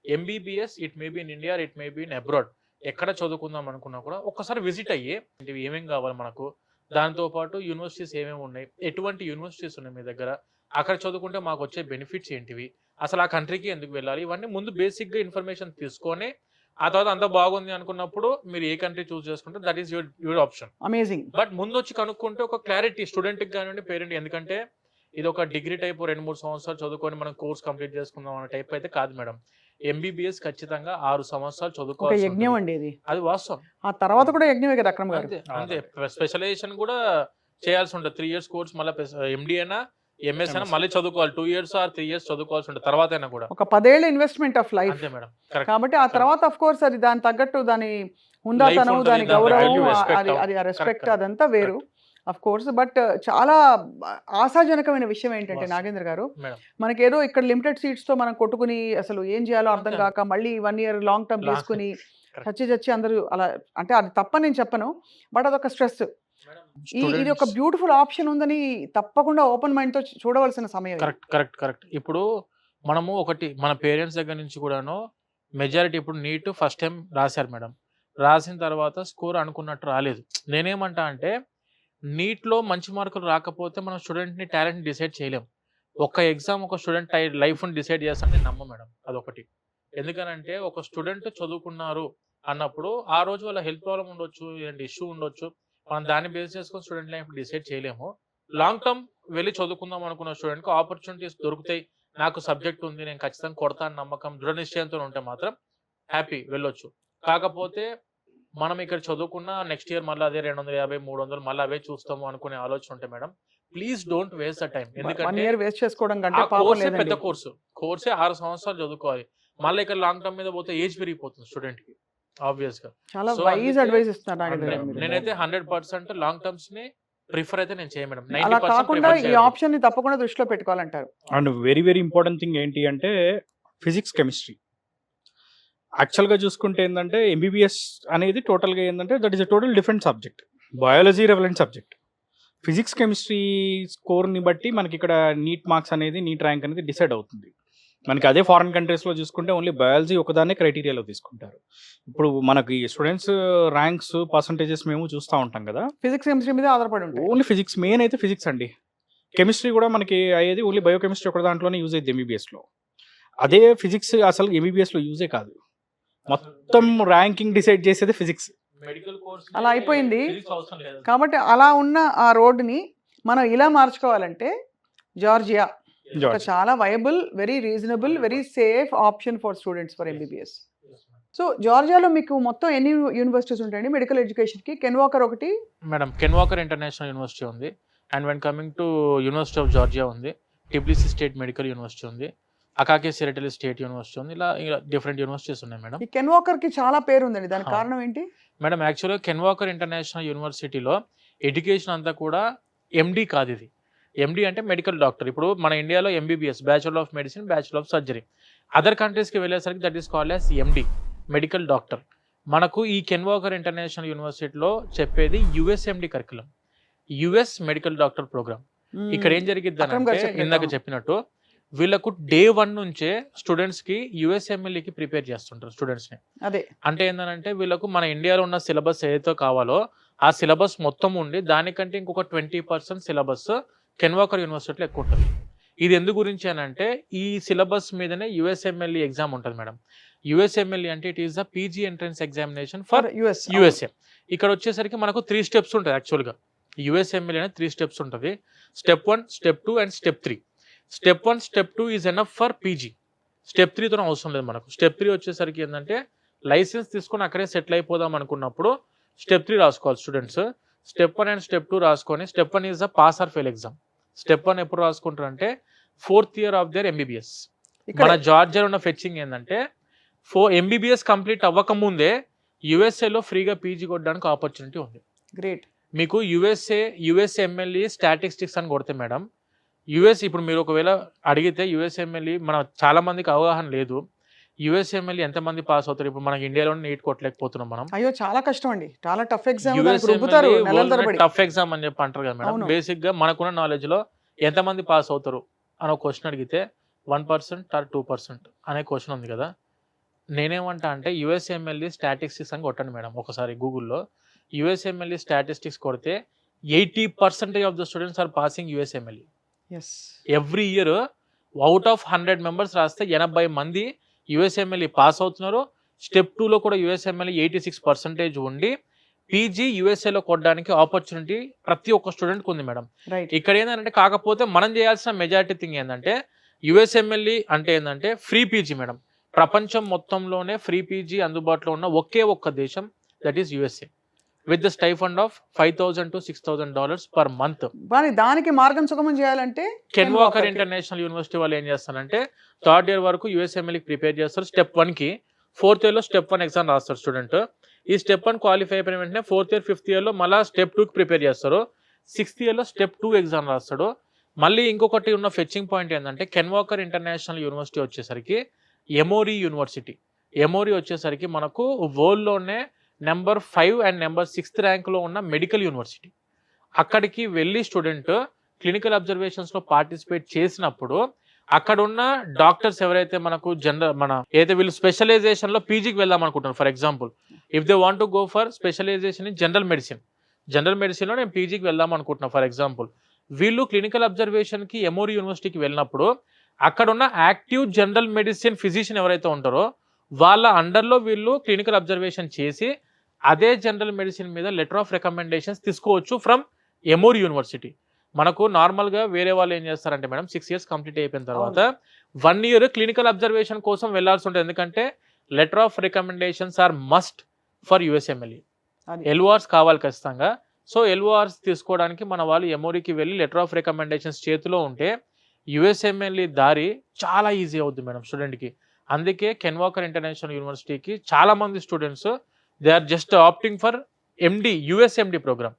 MBBS it may be in India it may be in abroad ఎక్కడ చదువుకుందాం అనుకున్నా కూడా ఒక్కసారి విజిట్ అయ్యి ఏమేమి కావాలి మనకు, దాంతోపాటు యూనివర్సిటీస్ ఏమేమి ఉన్నాయి, ఎటువంటి యూనివర్సిటీస్ ఉన్నాయి మీ దగ్గర, అక్కడ చదువుకుంటే మాకు వచ్చే బెనిఫిట్స్ ఏంటివి, అసలు ఆ కంట్రీకి ఎందుకు వెళ్ళాలి, ఇవన్నీ ముందు బేసిక్గా ఇన్ఫర్మేషన్ తీసుకొని ఆ తర్వాత అంత బాగుంది అనుకున్నప్పుడు మీరు ఏ కంట్రీ చూస్ చేసుకుంటే that is your option. Amazing. But ముందు వచ్చి కనుక్కుంటే ఒక క్లారిటీ స్టూడెంట్కి కానివ్వండి పేరెంట్, ఎందుకంటే ఇది ఒక డిగ్రీ టైప్ 2-3 సంవత్సరాలు చదువుకొని మనం కోర్స్ కంప్లీట్ చేసుకుందాం అనే టైప్ అయితే కాదు మేడం. ఎంబీబీఎస్ ఖచ్చితంగా 6 సంవత్సరాలు చదువుకోవాలి. యజ్ఞం అండి ఇది, అది వాస్తవం. ఆ తర్వాత కూడా యజ్ఞమే కదా అక్రమ్ గారు. అంతే స్పెషలైజేషన్ కూడా చేయాల్సి ఉంటుంది. 3 years కోర్స్ మళ్ళీ ఎండి అయినా ఎంఎస్ అయినా మళ్ళీ చదువుకోవాలి. 2 years or 3 years చదువుకోవాల్సి ఉంటుంది తర్వాత అయినా కూడా. ఒక 10 ఏళ్ల ఇన్వెస్ట్మెంట్ ఆఫ్ లైఫ్. అంతే మేడం. కాబట్టి ఆ తర్వాత ఆఫ్ కోర్స్ అది దాని తగ్గట్టు దాని ఉందాతనం, దాని గౌరవం, అది రెస్పెక్ట్ అదంతా వేరు అఫ్ కోర్స్. బట్ చాలా ఆశాజనకమైన విషయం ఏంటంటే నాగేంద్ర గారు, మనకేదో ఇక్కడ లిమిటెడ్ సీట్స్ తో మనం కొట్టుకుని అసలు ఏం చేయాలో అర్థం కాక మళ్ళీ 1 year లాంగ్ టర్మ్ తీసుకుని చచ్చి అందరూ అలా, అంటే అది తప్పని నేను చెప్పను, బట్ అదొక స్ట్రెస్. ఇది ఒక బ్యూటిఫుల్ ఆప్షన్ ఉందని తప్పకుండా ఓపెన్ మైండ్ తో చూడవలసిన సమయం. కరెక్ట్. ఇప్పుడు మనము ఒకటి మన పేరెంట్స్ దగ్గర నుంచి కూడాను మెజారిటీ ఇప్పుడు నీట్ ఫస్ట్ టైం రాశారు మేడం, రాసిన తర్వాత స్కోర్ అనుకున్నట్టు రాలేదు. నేనేమంటా అంటే నీట్లో మంచి మార్కులు రాకపోతే మనం స్టూడెంట్ని టాలెంట్ డిసైడ్ చేయలేం. ఒక ఎగ్జామ్ ఒక స్టూడెంట్ లైఫ్ని డిసైడ్ చేస్తాను నేను నమ్మ మేడం, అదొకటి. ఎందుకనంటే ఒక స్టూడెంట్ చదువుకున్నారు అన్నప్పుడు ఆ రోజు వాళ్ళ హెల్త్ ప్రాబ్లం ఉండొచ్చు, ఇలాంటి ఇష్యూ ఉండొచ్చు, మనం దాన్ని బేస్ చేసుకొని స్టూడెంట్ లైఫ్ డిసైడ్ చేయలేము. లాంగ్ టర్మ్ వెళ్ళి చదువుకుందాం అనుకున్న స్టూడెంట్కి ఆపర్చునిటీస్ దొరుకుతాయి, నాకు సబ్జెక్ట్ ఉంది, నేను ఖచ్చితంగా కొడతాను నమ్మకం దృఢ నిశ్చయంతో ఉంటే మాత్రం హ్యాపీ వెళ్ళొచ్చు. కాకపోతే మనం ఇక్కడ చదువుకున్న నెక్స్ట్ ఇయర్ మళ్ళీ అదే 250, 300 మళ్ళీ అవే చూస్తాము అనుకునే ఆలోచన ఉంటే madam please don't waste the time. ఎందుకంటే పెద్ద కోర్సే 6 సంవత్సరాలు చదువుకోవాలి, మళ్ళీ ఇక్కడ లాంగ్ టర్మ్ మీద పోతే ఏజ్ పెరిగిపోతుంది స్టూడెంట్ కి ఆబ్వియస్ గా. నేనైతే 100% లాంగ్ టర్మ్స్ ని ప్రిఫర్ అయితే నేను చేయను మేడం. 90% ఈ ఆప్షన్ ని తప్పకుండా దృష్టిలో పెట్టుకోవాలంటారు. అండ్ వెరీ ఇంపార్టెంట్ థింగ్ ఏంటి అంటే ఫిజిక్స్, కెమిస్ట్రీ. యాక్చువల్గా చూసుకుంటే ఏంటంటే ఎంబీబీఎస్ అనేది టోటల్గా ఏంటంటే that is a total different subject, biology relevant subject. Physics, chemistry స్కోర్ని బట్టి మనకి ఇక్కడ నీట్ మార్క్స్ అనేది, నీట్ ర్యాంక్ అనేది డిసైడ్ అవుతుంది. మనకి అదే ఫారిన్ కంట్రీస్లో చూసుకుంటే ఓన్లీ బయాలజీ ఒకదాన్నే క్రైటీరియాలో తీసుకుంటారు. ఇప్పుడు మనకి స్టూడెంట్స్ ర్యాంక్స్ పర్సంటేజెస్ మేము చూస్తూ ఉంటాం కదా, ఫిజిక్స్ కెమిస్ట్రీ మీద ఆధారపడి ఉంటాయి. ఓన్లీ ఫిజిక్స్ మెయిన్ అయితే ఫిజిక్స్ అండి. కెమిస్ట్రీ కూడా మనకి అయ్యేది ఓన్లీ బయోకెమిస్ట్రీ ఒక దాంట్లోనే యూజ్ అయ్యింది ఎంబీబీఎస్లో. అదే ఫిజిక్స్ అసలు ఎంబీబీఎస్లో యూజే కాదు, మొత్తం ర్యాంకింగ్ డిసైడ్ చేసేది ఫిజిక్స్. మెడికల్ కోర్స్ అలా అయిపోయింది. కాబట్టి అలా ఉన్న ఆ రోడ్డుని మనం ఇలా మార్చుకోవాలంటే జార్జియా ఒక చాలా viable, very reasonable, very safe option for students for MBBS. So జార్జియాలో మీకు మొత్తం ఎన్ని యూనివర్సిటీస్ ఉంటాయండి మెడికల్ ఎడ్యుకేషన్కి? కెన్ వాకర్ ఒకటి madam, Ken Walker international university ఉంది. And when coming to university of Georgia ఉంది, టిబ్లిసి స్టేట్ మెడికల్ యూనివర్సిటీ ఉంది, అకాకి సిరటలి స్టేట్ యూనివర్సిటీ ఉంది. ఇలా డిఫరెంట్ యూనివర్సిటీస్ ఉన్నాయి మేడం. ఈ కెన్ వాకర్కి చాలా పేరు ఉందండి, దానికి కారణం ఏంటి మేడం? యాక్చువల్గా కెన్ వాకర్ ఇంటర్నేషనల్ యూనివర్సిటీలో ఎడ్యుకేషన్ అంతా కూడా ఎండి కాదు. ఇది ఎండి అంటే మెడికల్ డాక్టర్. ఇప్పుడు మన ఇండియాలో MBBS, bachelor of medicine, bachelor of surgery. Other కంట్రీస్కి వెళ్ళేసరికి that is called as MD, medical doctor. మనకు ఈ కెన్ వాకర్ ఇంటర్నేషనల్ యూనివర్సిటీలో చెప్పేది USMD curriculum, US medical doctor program. ఇక్కడ ఏం జరిగిద్ది అంటే ఇందాక చెప్పినట్టు వీళ్ళకు డే 1 నుంచే స్టూడెంట్స్కి యుఎస్ఎంఎల్ఈకి ప్రిపేర్ చేస్తుంటారు స్టూడెంట్స్ని. అదే అంటే ఏంటంటే వీళ్ళకు మన ఇండియాలో ఉన్న సిలబస్ ఏదైతే కావాలో ఆ సిలబస్ మొత్తం ఉండి దానికంటే ఇంకొక 20% సిలబస్ కెన్ వాకర్ యూనివర్సిటీలో ఎక్కువ ఉంటుంది. ఇది ఎందు గురించి అని అంటే ఈ సిలబస్ మీదనే యుఎస్ఎంఎల్ఈ ఎగ్జామ్ ఉంటుంది మేడం. యుఎస్ఎంఎల్ఈ అంటే it is the PG entrance examination for USA. ఇక్కడ వచ్చేసరికి మనకు 3 స్టెప్స్ ఉంటుంది. యాక్చువల్గా యుఎస్ఎంఎల్ఈ అనేది 3 స్టెప్స్ ఉంటుంది. Step 1, step 2 and step 3. Step 1, step 2 is enough for PG. Step 3తో అవసరం లేదు మనకు. స్టెప్ 3 వచ్చేసరికి ఏంటంటే లైసెన్స్ తీసుకొని అక్కడే సెటిల్ అయిపోదాం అనుకున్నప్పుడు స్టెప్ 3 రాసుకోవాలి స్టూడెంట్స్. స్టెప్ 1 అండ్ స్టెప్ 2 రాసుకొని step 1 is the pass or fail exam. Step 1 ఎప్పుడు రాసుకుంటారంటే 4th year of their MBBS. మన జార్జియాలో ఉన్న ఫెచ్చింగ్ ఏంటంటే ఎంబీబీఎస్ కంప్లీట్ అవ్వకముందే యుఎస్ఏలో ఫ్రీగా పీజీ కొట్టడానికి ఆపర్చునిటీ ఉంది. గ్రేట్. మీకు యుఎస్ఎంఎల్ఈ స్టాటిస్టిక్స్ అని కొడితే మేడం, యుఎస్ ఇప్పుడు మీరు ఒకవేళ అడిగితే యుఎస్ఎంఎల్ఈ మన చాలా మందికి అవగాహన లేదు. యుఎస్ఎంఎల్ఈ ఎంతమంది పాస్ అవుతారు? ఇప్పుడు మనకి ఇండియాలో నీట్ కొట్టలేకపోతున్నాం మనం. అయ్యో చాలా కష్టం అండి, చాలా టఫ్ ఎగ్జామ్. టఫ్ ఎగ్జామ్ అని చెప్పి అంటారు కదా మేడం. బేసిక్ గా మనకున్న నాలెడ్జ్ లో ఎంతమంది పాస్ అవుతారు అని ఒక క్వశ్చన్ అడిగితే 1% ఆర్ 2% అనే క్వశ్చన్ ఉంది కదా. నేనేమంటా అంటే యుఎస్ఎంఎల్ఈ స్టాటిస్టిక్స్ అని కొట్టండి మేడం ఒకసారి గూగుల్లో. యుఎస్ఎంఎల్ఈ స్టాటిస్టిక్స్ కొడితే 80% of the students are passing USMLE. Every year out of 100 members రాస్తే 80 మంది యుఎస్ఎంఎల్ఈ పాస్ అవుతున్నారు. స్టెప్ 2లో కూడా యుఎస్ఎంఎల్ఈ 86% ఉండి పీజీ యుఎస్ఏలో కొట్టడానికి ఆపర్చునిటీ ప్రతి ఒక్క స్టూడెంట్కి ఉంది మేడం. ఇక్కడ ఏంటంటే కాకపోతే మనం చేయాల్సిన మెజారిటీ థింగ్ ఏంటంటే యుఎస్ఎంఎల్ఈ అంటే ఏంటంటే ఫ్రీ పీజీ మేడం. ప్రపంచం మొత్తంలోనే ఫ్రీ పీజీ అందుబాటులో ఉన్న ఒకే ఒక్క దేశం, that is USA, with the stipend of $5,000 to $6,000 per month. దానికి మార్గం సుగమం చేయాలంటే కెన్ వాకర్ ఇంటర్నేషనల్ యూనివర్సిటీ వాళ్ళు ఏం చేస్తారంటే 3rd ఇయర్ వరకు యుఎస్ఎంఎల్ఈకి ప్రిపేర్ చేస్తారు. స్టెప్ 1కి 4th ఇయర్లో స్టెప్ 1 ఎగ్జామ్ రాస్తారు స్టూడెంట్. ఈ స్టెప్ 1 క్వాలిఫై అయిపోయిన వెంటనే 4th ఇయర్ 5th ఇయర్లో మళ్ళీ స్టెప్ 2కి ప్రిపేర్ చేస్తారు. 6th ఇయర్లో స్టెప్ 2 ఎగ్జామ్ రాస్తాడు. మళ్ళీ ఇంకొకటి ఉన్న ఫెచ్చింగ్ పాయింట్ ఏంటంటే కెన్ వాకర్ ఇంటర్నేషనల్ యూనివర్సిటీ వచ్చేసరికి ఎమోరీ యూనివర్సిటీ. ఎమోరీ వచ్చేసరికి మనకు వరల్డ్లోనే నెంబర్ 5 అండ్ నెంబర్ 6th ర్యాంక్లో ఉన్న మెడికల్ యూనివర్సిటీ. అక్కడికి వెళ్ళి స్టూడెంట్ క్లినికల్ అబ్జర్వేషన్స్లో పార్టిసిపేట్ చేసినప్పుడు అక్కడ ఉన్న డాక్టర్స్ ఎవరైతే మనకు ఏదైతే వీళ్ళు స్పెషలైజేషన్లో పీజీకి వెళ్దాం అనుకుంటున్నారు. For example if they want to go for specialization in general మెడిసిన్లో నేను పీజీకి వెళ్దాం అనుకుంటున్నాను ఫర్ ఎగ్జాంపుల్. వీళ్ళు క్లినికల్ అబ్జర్వేషన్కి ఎమోరీ యూనివర్సిటీకి వెళ్ళినప్పుడు అక్కడ ఉన్న యాక్టివ్ జనరల్ మెడిసిన్ ఫిజిషియన్ ఎవరైతే ఉంటారో వాళ్ళ అండర్లో వీళ్ళు క్లినికల్ అబ్జర్వేషన్ చేసి అదే జనరల్ మెడిసిన్ మీద లెటర్ ఆఫ్ రికమెండేషన్స్ తీసుకోవచ్చు ఫ్రమ్ ఎమోరీ యూనివర్సిటీ. మనకు నార్మల్గా వేరే వాళ్ళు ఏం చేస్తారంటే మేడం 6 ఇయర్స్ కంప్లీట్ అయిపోయిన తర్వాత 1 ఇయర్ క్లినికల్ అబ్జర్వేషన్ కోసం వెళ్లాల్సి ఉంటుంది. ఎందుకంటే letter of recommendations are must for USMLE. LORs కావాలి ఖచ్చితంగా. సో ఎల్ఓఆర్స్ తీసుకోవడానికి మన వాళ్ళు ఎమోరీకి వెళ్ళి లెటర్ ఆఫ్ రికమెండేషన్స్ చేతిలో ఉంటే యుఎస్ఎంఎల్ఈ దారి చాలా ఈజీ అవుతుంది మేడం స్టూడెంట్కి. అందుకే కెన్ వాకర్ ఇంటర్నేషనల్ యూనివర్సిటీకి చాలా మంది students they are just opting for MD, USMD program,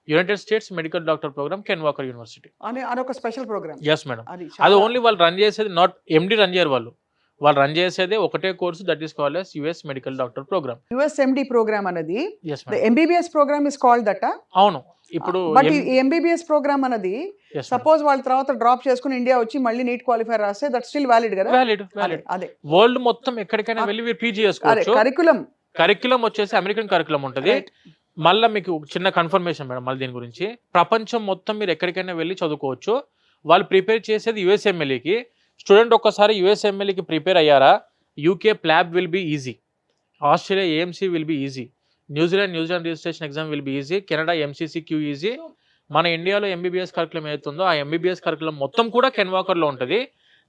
United States medical doctor program, Ken Walker university. అదొక స్పెషల్ ప్రోగ్రామ్. Yes madam. అది ఓన్లీ వాళ్ళు రన్ చేసేది, నాట్ ఎండి రన్ చేయరు వాళ్ళు రన్ చేసేదే ఒకటే కోర్సు, that is called as US medical doctor program. USMD program అనేది MBBS program is called that. అవును. ఇప్పుడు బట్ ఈ ఎంబీబీఎస్ ప్రోగ్రామ్ అనేది Yes, సపోజ్ వాళ్ళ తర్వాత డ్రాప్ చేసుకుని ఇండియా వచ్చి మళ్ళీ నీట్ క్వాలిఫైర్ రాస్తే దట్ స్టిల్ వ్యాలిడ్ కదా? వ్యాలిడ్ అదే వరల్డ్ మొత్తం ఎక్కడికైనా వెళ్ళి మీరు పీజీ అదే చేసుకోవచ్చు. కరిక్యులం వచ్చేసి అమెరికన్ కరిక్యులం ఉంటుంది. మళ్ళీ మీకు చిన్న కన్ఫర్మేషన్ మేడం మళ్ళీ దీని గురించి, ప్రపంచం మొత్తం మీరు ఎక్కడికైనా వెళ్ళి చదువుకోవచ్చు. వాళ్ళు ప్రిపేర్ చేసేది యూఎస్ఎంఎల్ఈకి. స్టూడెంట్ ఒక్కసారి యూఎస్ఎంఎల్ఈకి ప్రిపేర్ అయ్యారా, UK PLAB will be easy, Australia AMC will be easy, New Zealand registration exam will be easy, Canada MCC Q easy. మన ఇండియాలో ఎంబీబీఎస్ కరికులం ఏదైతుందో ఆ ఎంబీబీఎస్ కరికులం మొత్తం కూడా కెన్వాకర్లో ఉంటుంది.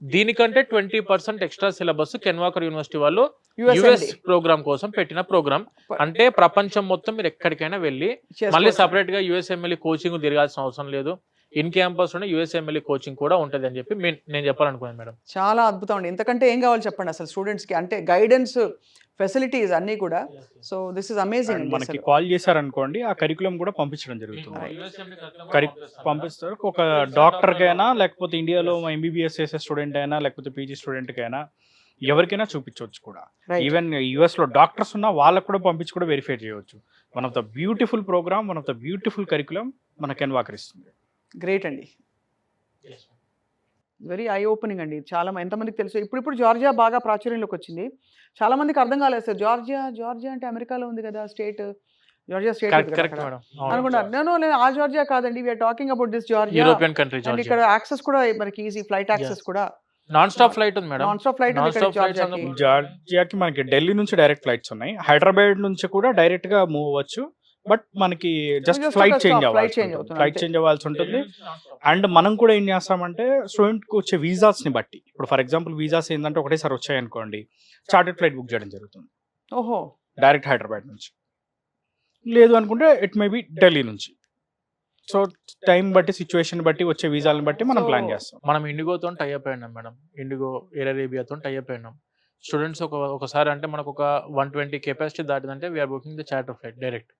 దీనికంటే 20% ఎక్స్ట్రా సిలబస్ కెన్వాకర్ యూనివర్సిటీ వాళ్ళు యుఎస్ ప్రోగ్రామ్ కోసం పెట్టిన ప్రోగ్రామ్. అంటే ప్రపంచం మొత్తం మీరు ఎక్కడికైనా వెళ్ళి మళ్ళీ సపరేట్ గా యూఎస్ఎంఎల్ఈ కోచింగ్ తిరగాల్సిన అవసరం లేదు. ఇన్ క్యాంపస్ లోనే యూఎస్ఎంఎల్ఈ కోచింగ్ కూడా ఉంటుంది అని చెప్పి నేను చెప్పాలనుకున్నాను మేడం. చాలా అద్భుతం అండి. ఇంతకంటే ఏం కావాలి చెప్పండి అసలు స్టూడెంట్స్ కి, అంటే గైడెన్స్ ఫెసిలిటీస్ అన్నీ కూడా. So this is amazing. మనకి కాల్ చేశారనుకోండి, ఆ కరికులం కూడా పంపించడం జరుగుతుంది. పంపిస్తారు. ఒక డాక్టర్కైనా, లేకపోతే ఇండియాలో ఎంబీబీఎస్ చేసే స్టూడెంట్ అయినా, లేకపోతే పీజీ స్టూడెంట్కైనా ఎవరికైనా చూపించవచ్చు కూడా. ఈవెన్ యుఎస్ లో డాక్టర్స్ ఉన్నా వాళ్ళకు కూడా పంపించి కూడా వెరిఫై చేయవచ్చు. One of the beautiful program, one of the beautiful curriculum మన కెన్వాకర్ ఇస్తుంది. గ్రేట్ అండి, వెరీ ఐ ఓపెనింగ్ అండి. చాలా ఎంతమందికి తెలుసు? ఇప్పుడు జార్జియా బాగా ప్రాచుర్యంలోకి వచ్చింది. చాలా మందికి అర్థం కాలేదు సార్, జార్జియా అంటే అమెరికాలో ఉంది కదా స్టేట్, జార్జియా స్టేట్ అనుకున్నారు. నేను ఆ జార్జియా కాదండి, we are talking about this Georgia, European country. ఇక్కడ యాక్సెస్ కూడా మనకి ఈజీ, ఫ్లైట్ యాక్సెస్ కూడా నాన్ స్టాప్ ఫ్లైట్ ఉంది మేడం. నాన్ స్టాప్ ఫ్లైట్ జార్జియాకి మనకి ఢిల్లీ నుంచి డైరెక్ట్ ఫ్లైట్స్ ఉన్నాయి, హైదరాబాద్ నుంచి కూడా డైరెక్ట్ గా మూవ్ అవ్వచ్చు. బట్ మనకి జస్ట్ ఫ్లైట్ చేంజ్ అవ్వాల్సి ఉంటుంది. అండ్ మనం కూడా ఏం చేస్తామంటే స్టూడెంట్ కి వచ్చే వీసాస్ ని బట్టి, ఇప్పుడు ఫర్ ఎగ్జాంపుల్ వీసాస్ ఏంటంటే ఒకటేసారి వచ్చాయనుకోండి, చార్టెడ్ ఫ్లైట్ బుక్ చేయడం జరుగుతుంది. ఓహో, డైరెక్ట్ హైదరాబాద్ నుంచి. లేదు అనుకుంటే ఇట్ మే బి ఢిల్లీ నుంచి. సో టైం బట్టి, సిచ్యువేషన్ బట్టి, వచ్చే వీసాలను బట్టి మనం ప్లాన్ చేస్తాం. మనం ఇండిగోతో టైఅప్ అయినాం మేడం, ఇండిగో ఎయిర్ అరేబియాతో టైఅప్ అయినాం. స్టూడెంట్స్ ఒకసారి అంటే మనకు ఒక 120 కెపాసిటీ దాటిదంటే we are booking the charter flight direct.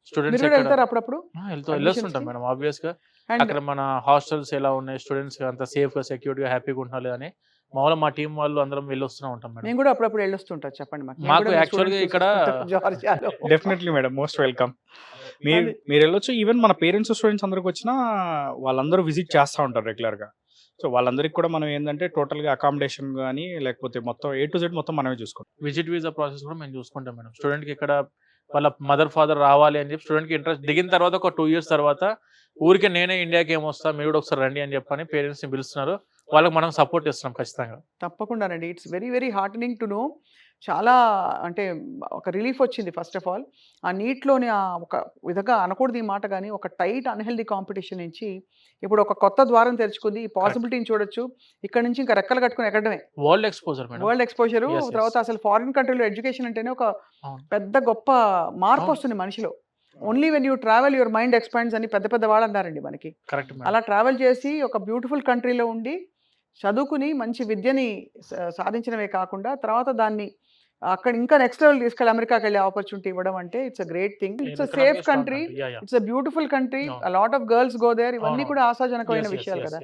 Students అప్పుడప్పుడు వెళ్ళొస్తుంటాం మేడం. ఆబ్వియస్ గా అక్కడ మన హాస్టల్స్ ఎలా ఉన్నాయి, స్టూడెంట్స్ అంత సేఫ్ గా సెక్యూర్ గా హ్యాపీగా ఉండాలి అని మామూలుగా మా టీం వాళ్ళు అందరం వెళ్ళొస్తూ ఉంటాం మేడం. నేను కూడా అప్పుడప్పుడు వెళ్ళొస్తుంటా. చెప్పండి మాకు యాక్చువల్గా ఇక్కడ డెఫినెట్లీ మేడం, మోస్ట్ వెల్కమ్. మీరు వెళ్ళొచ్చు. ఈవెన్ మన పేరెంట్స్ స్టూడెంట్స్ అందరికి వచ్చినా వాళ్ళందరూ విజిట్ చేస్తూ ఉంటారు రెగ్యులర్ గా. సో వాళ్ళందరికీ కూడా మనం ఏంటంటే టోటల్ గా అకామిడేషన్ కానీ, లేకపోతే మొత్తం A to Z మొత్తం మనమే చూసుకుంటాం. విజిట్ వీసా ప్రాసెస్ కూడా మేము చూసుకుంటాం మేడం. స్టూడెంట్ కి ఇక్కడ వాళ్ళ మదర్ ఫాదర్ రావాలి అని చెప్పి స్టూడెంట్ కి ఇంట్రెస్ట్ దిగిన తర్వాత ఒక 2 years తర్వాత ఊరికే నేనే ఇండియాకి ఏమొస్తా, మీరు కూడా ఒకసారి రండి అని చెప్పని పేరెంట్స్ ని పిలుస్తున్నారు. వాళ్ళకి మనం సపోర్ట్ ఇస్తున్నాం ఖచ్చితంగా. తప్పకుండానండి. It's very very heartening to know. చాలా అంటే ఒక రిలీఫ్ వచ్చింది. ఫస్ట్ ఆఫ్ ఆల్ ఆ నీట్లోని ఒక విధంగా అనకూడదు ఈ మాట, కానీ ఒక టైట్ అన్హెల్దీ కాంపిటీషన్ నుంచి ఇప్పుడు ఒక కొత్త ద్వారం తెరుచుకుంది. ఈ పాసిబిలిటీని చూడొచ్చు. ఇక్కడ నుంచి ఇంకా రెక్కలు కట్టుకుని ఎక్కడమే world exposure madam. World exposure. తర్వాత అసలు ఫారిన్ కంట్రీలో ఎడ్యుకేషన్ అంటేనే ఒక పెద్ద గొప్ప మార్పు వస్తుంది మనిషిలో. Only when you travel your mind expands అని పెద్ద వాళ్ళు అన్నారండి మనకి. అలా ట్రావెల్ చేసి ఒక బ్యూటిఫుల్ కంట్రీలో ఉండి చదువుకుని మంచి విద్యని సాధించడమే కాకుండా తర్వాత దాన్ని అక్కడ ఇంకా నెక్స్ట్ లెవెల్ తీసుకెళ్ళి అమెరికాకి వెళ్ళే ఆపర్చునిటీ ఇవ్వడం అంటే it's a great thing. It's a safe country, it's a beautiful country, a lot of girls go there. ఇవన్నీ కూడా ఆశాజనకమైన విషయాలు కదా.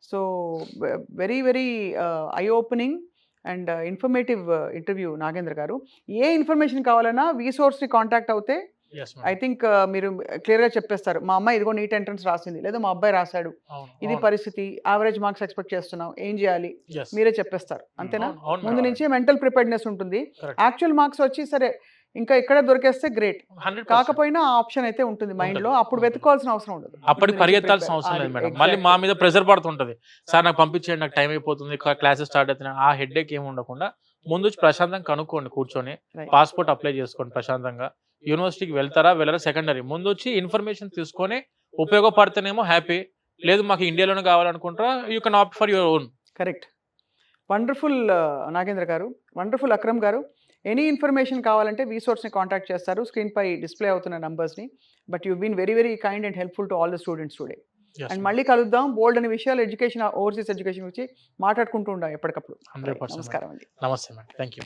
So very very eye opening and informative interview Nagendra garu. ఏ ఇన్ఫర్మేషన్ కావాలన్నా వీసోర్స్ని కాంటాక్ట్ అవుతే ఐ థింక్ మీరు క్లియర్గా చెప్పేస్తారు. మా అమ్మాయి ఇదిగో నీట్ ఎంట్రన్స్ రాసింది, లేదా మా అబ్బాయి రాశాడు, ఇది పరిస్థితి, యావరేజ్ మార్క్స్ ఎక్స్పెక్ట్ చేస్తున్నాం, ఏం చేయాలి, మీరే చెప్పేస్తారు. అంతేనా? ముందు నుంచే మెంటల్ ప్రిపేర్డ్నెస్ ఉంటుంది. యాక్చువల్ మార్క్స్ వచ్చి సరే ఇంకా ఇక్కడే దొరికేస్తే గ్రేట్, కాకపోయినా ఆ ఆప్షన్ అయితే ఉంటుంది మైండ్ లో. అప్పుడు వెతుకోవాల్సిన అవసరం ఉండదు, అప్పటికి పరిగెత్తాల్సిన అవసరం లేదు మేడం. మళ్ళీ మా మీద ప్రెషర్ పడుతుంటది, సార్ నాకు పంపించేయండి, నాకు టైం అయిపోతుంది, క్లాసెస్ స్టార్ట్ అవుతున్నాయి. ఆ హెడ్ ఏక్ ఏమి ఉండకుండా ముందు ప్రశాంతంగా కనుక్కోండి, కూర్చొని పాస్పోర్ట్ అప్లై చేసుకోండి ప్రశాంతంగా. యూనివర్సిటీకి వెళ్తారా వెళ్ళరా సెకండరీ, ముందు వచ్చి ఇన్ఫర్మేషన్ తీసుకొని ఉపయోగపడితేనేమో హ్యాపీ, లేదు మాకు ఇండియాలోనే కావాలనుకుంటారా you can opt for your own. Correct. Wonderful Nagendra గారు, వండర్ఫుల్ అక్రమ్ గారు. ఎనీ ఇన్ఫర్మేషన్ కావాలంటే వీసోర్స్ని కాంటాక్ట్ చేస్తారు, స్క్రీన్ పై డిస్ప్లే అవుతున్న నంబర్స్ని. But you been very very kind and helpful to all the students today. And మళ్ళీ కలుద్దాం. బోల్డ్ అనే విషయాలు ఎడ్యుకేషన్, ఓవర్సీస్ ఎడ్యుకేషన్ గురించి మాట్లాడుకుంటూ ఉండాలి ఎప్పటికప్పుడు. నమస్కారం అండి. నమస్తే మేడం, థ్యాంక్ యూ.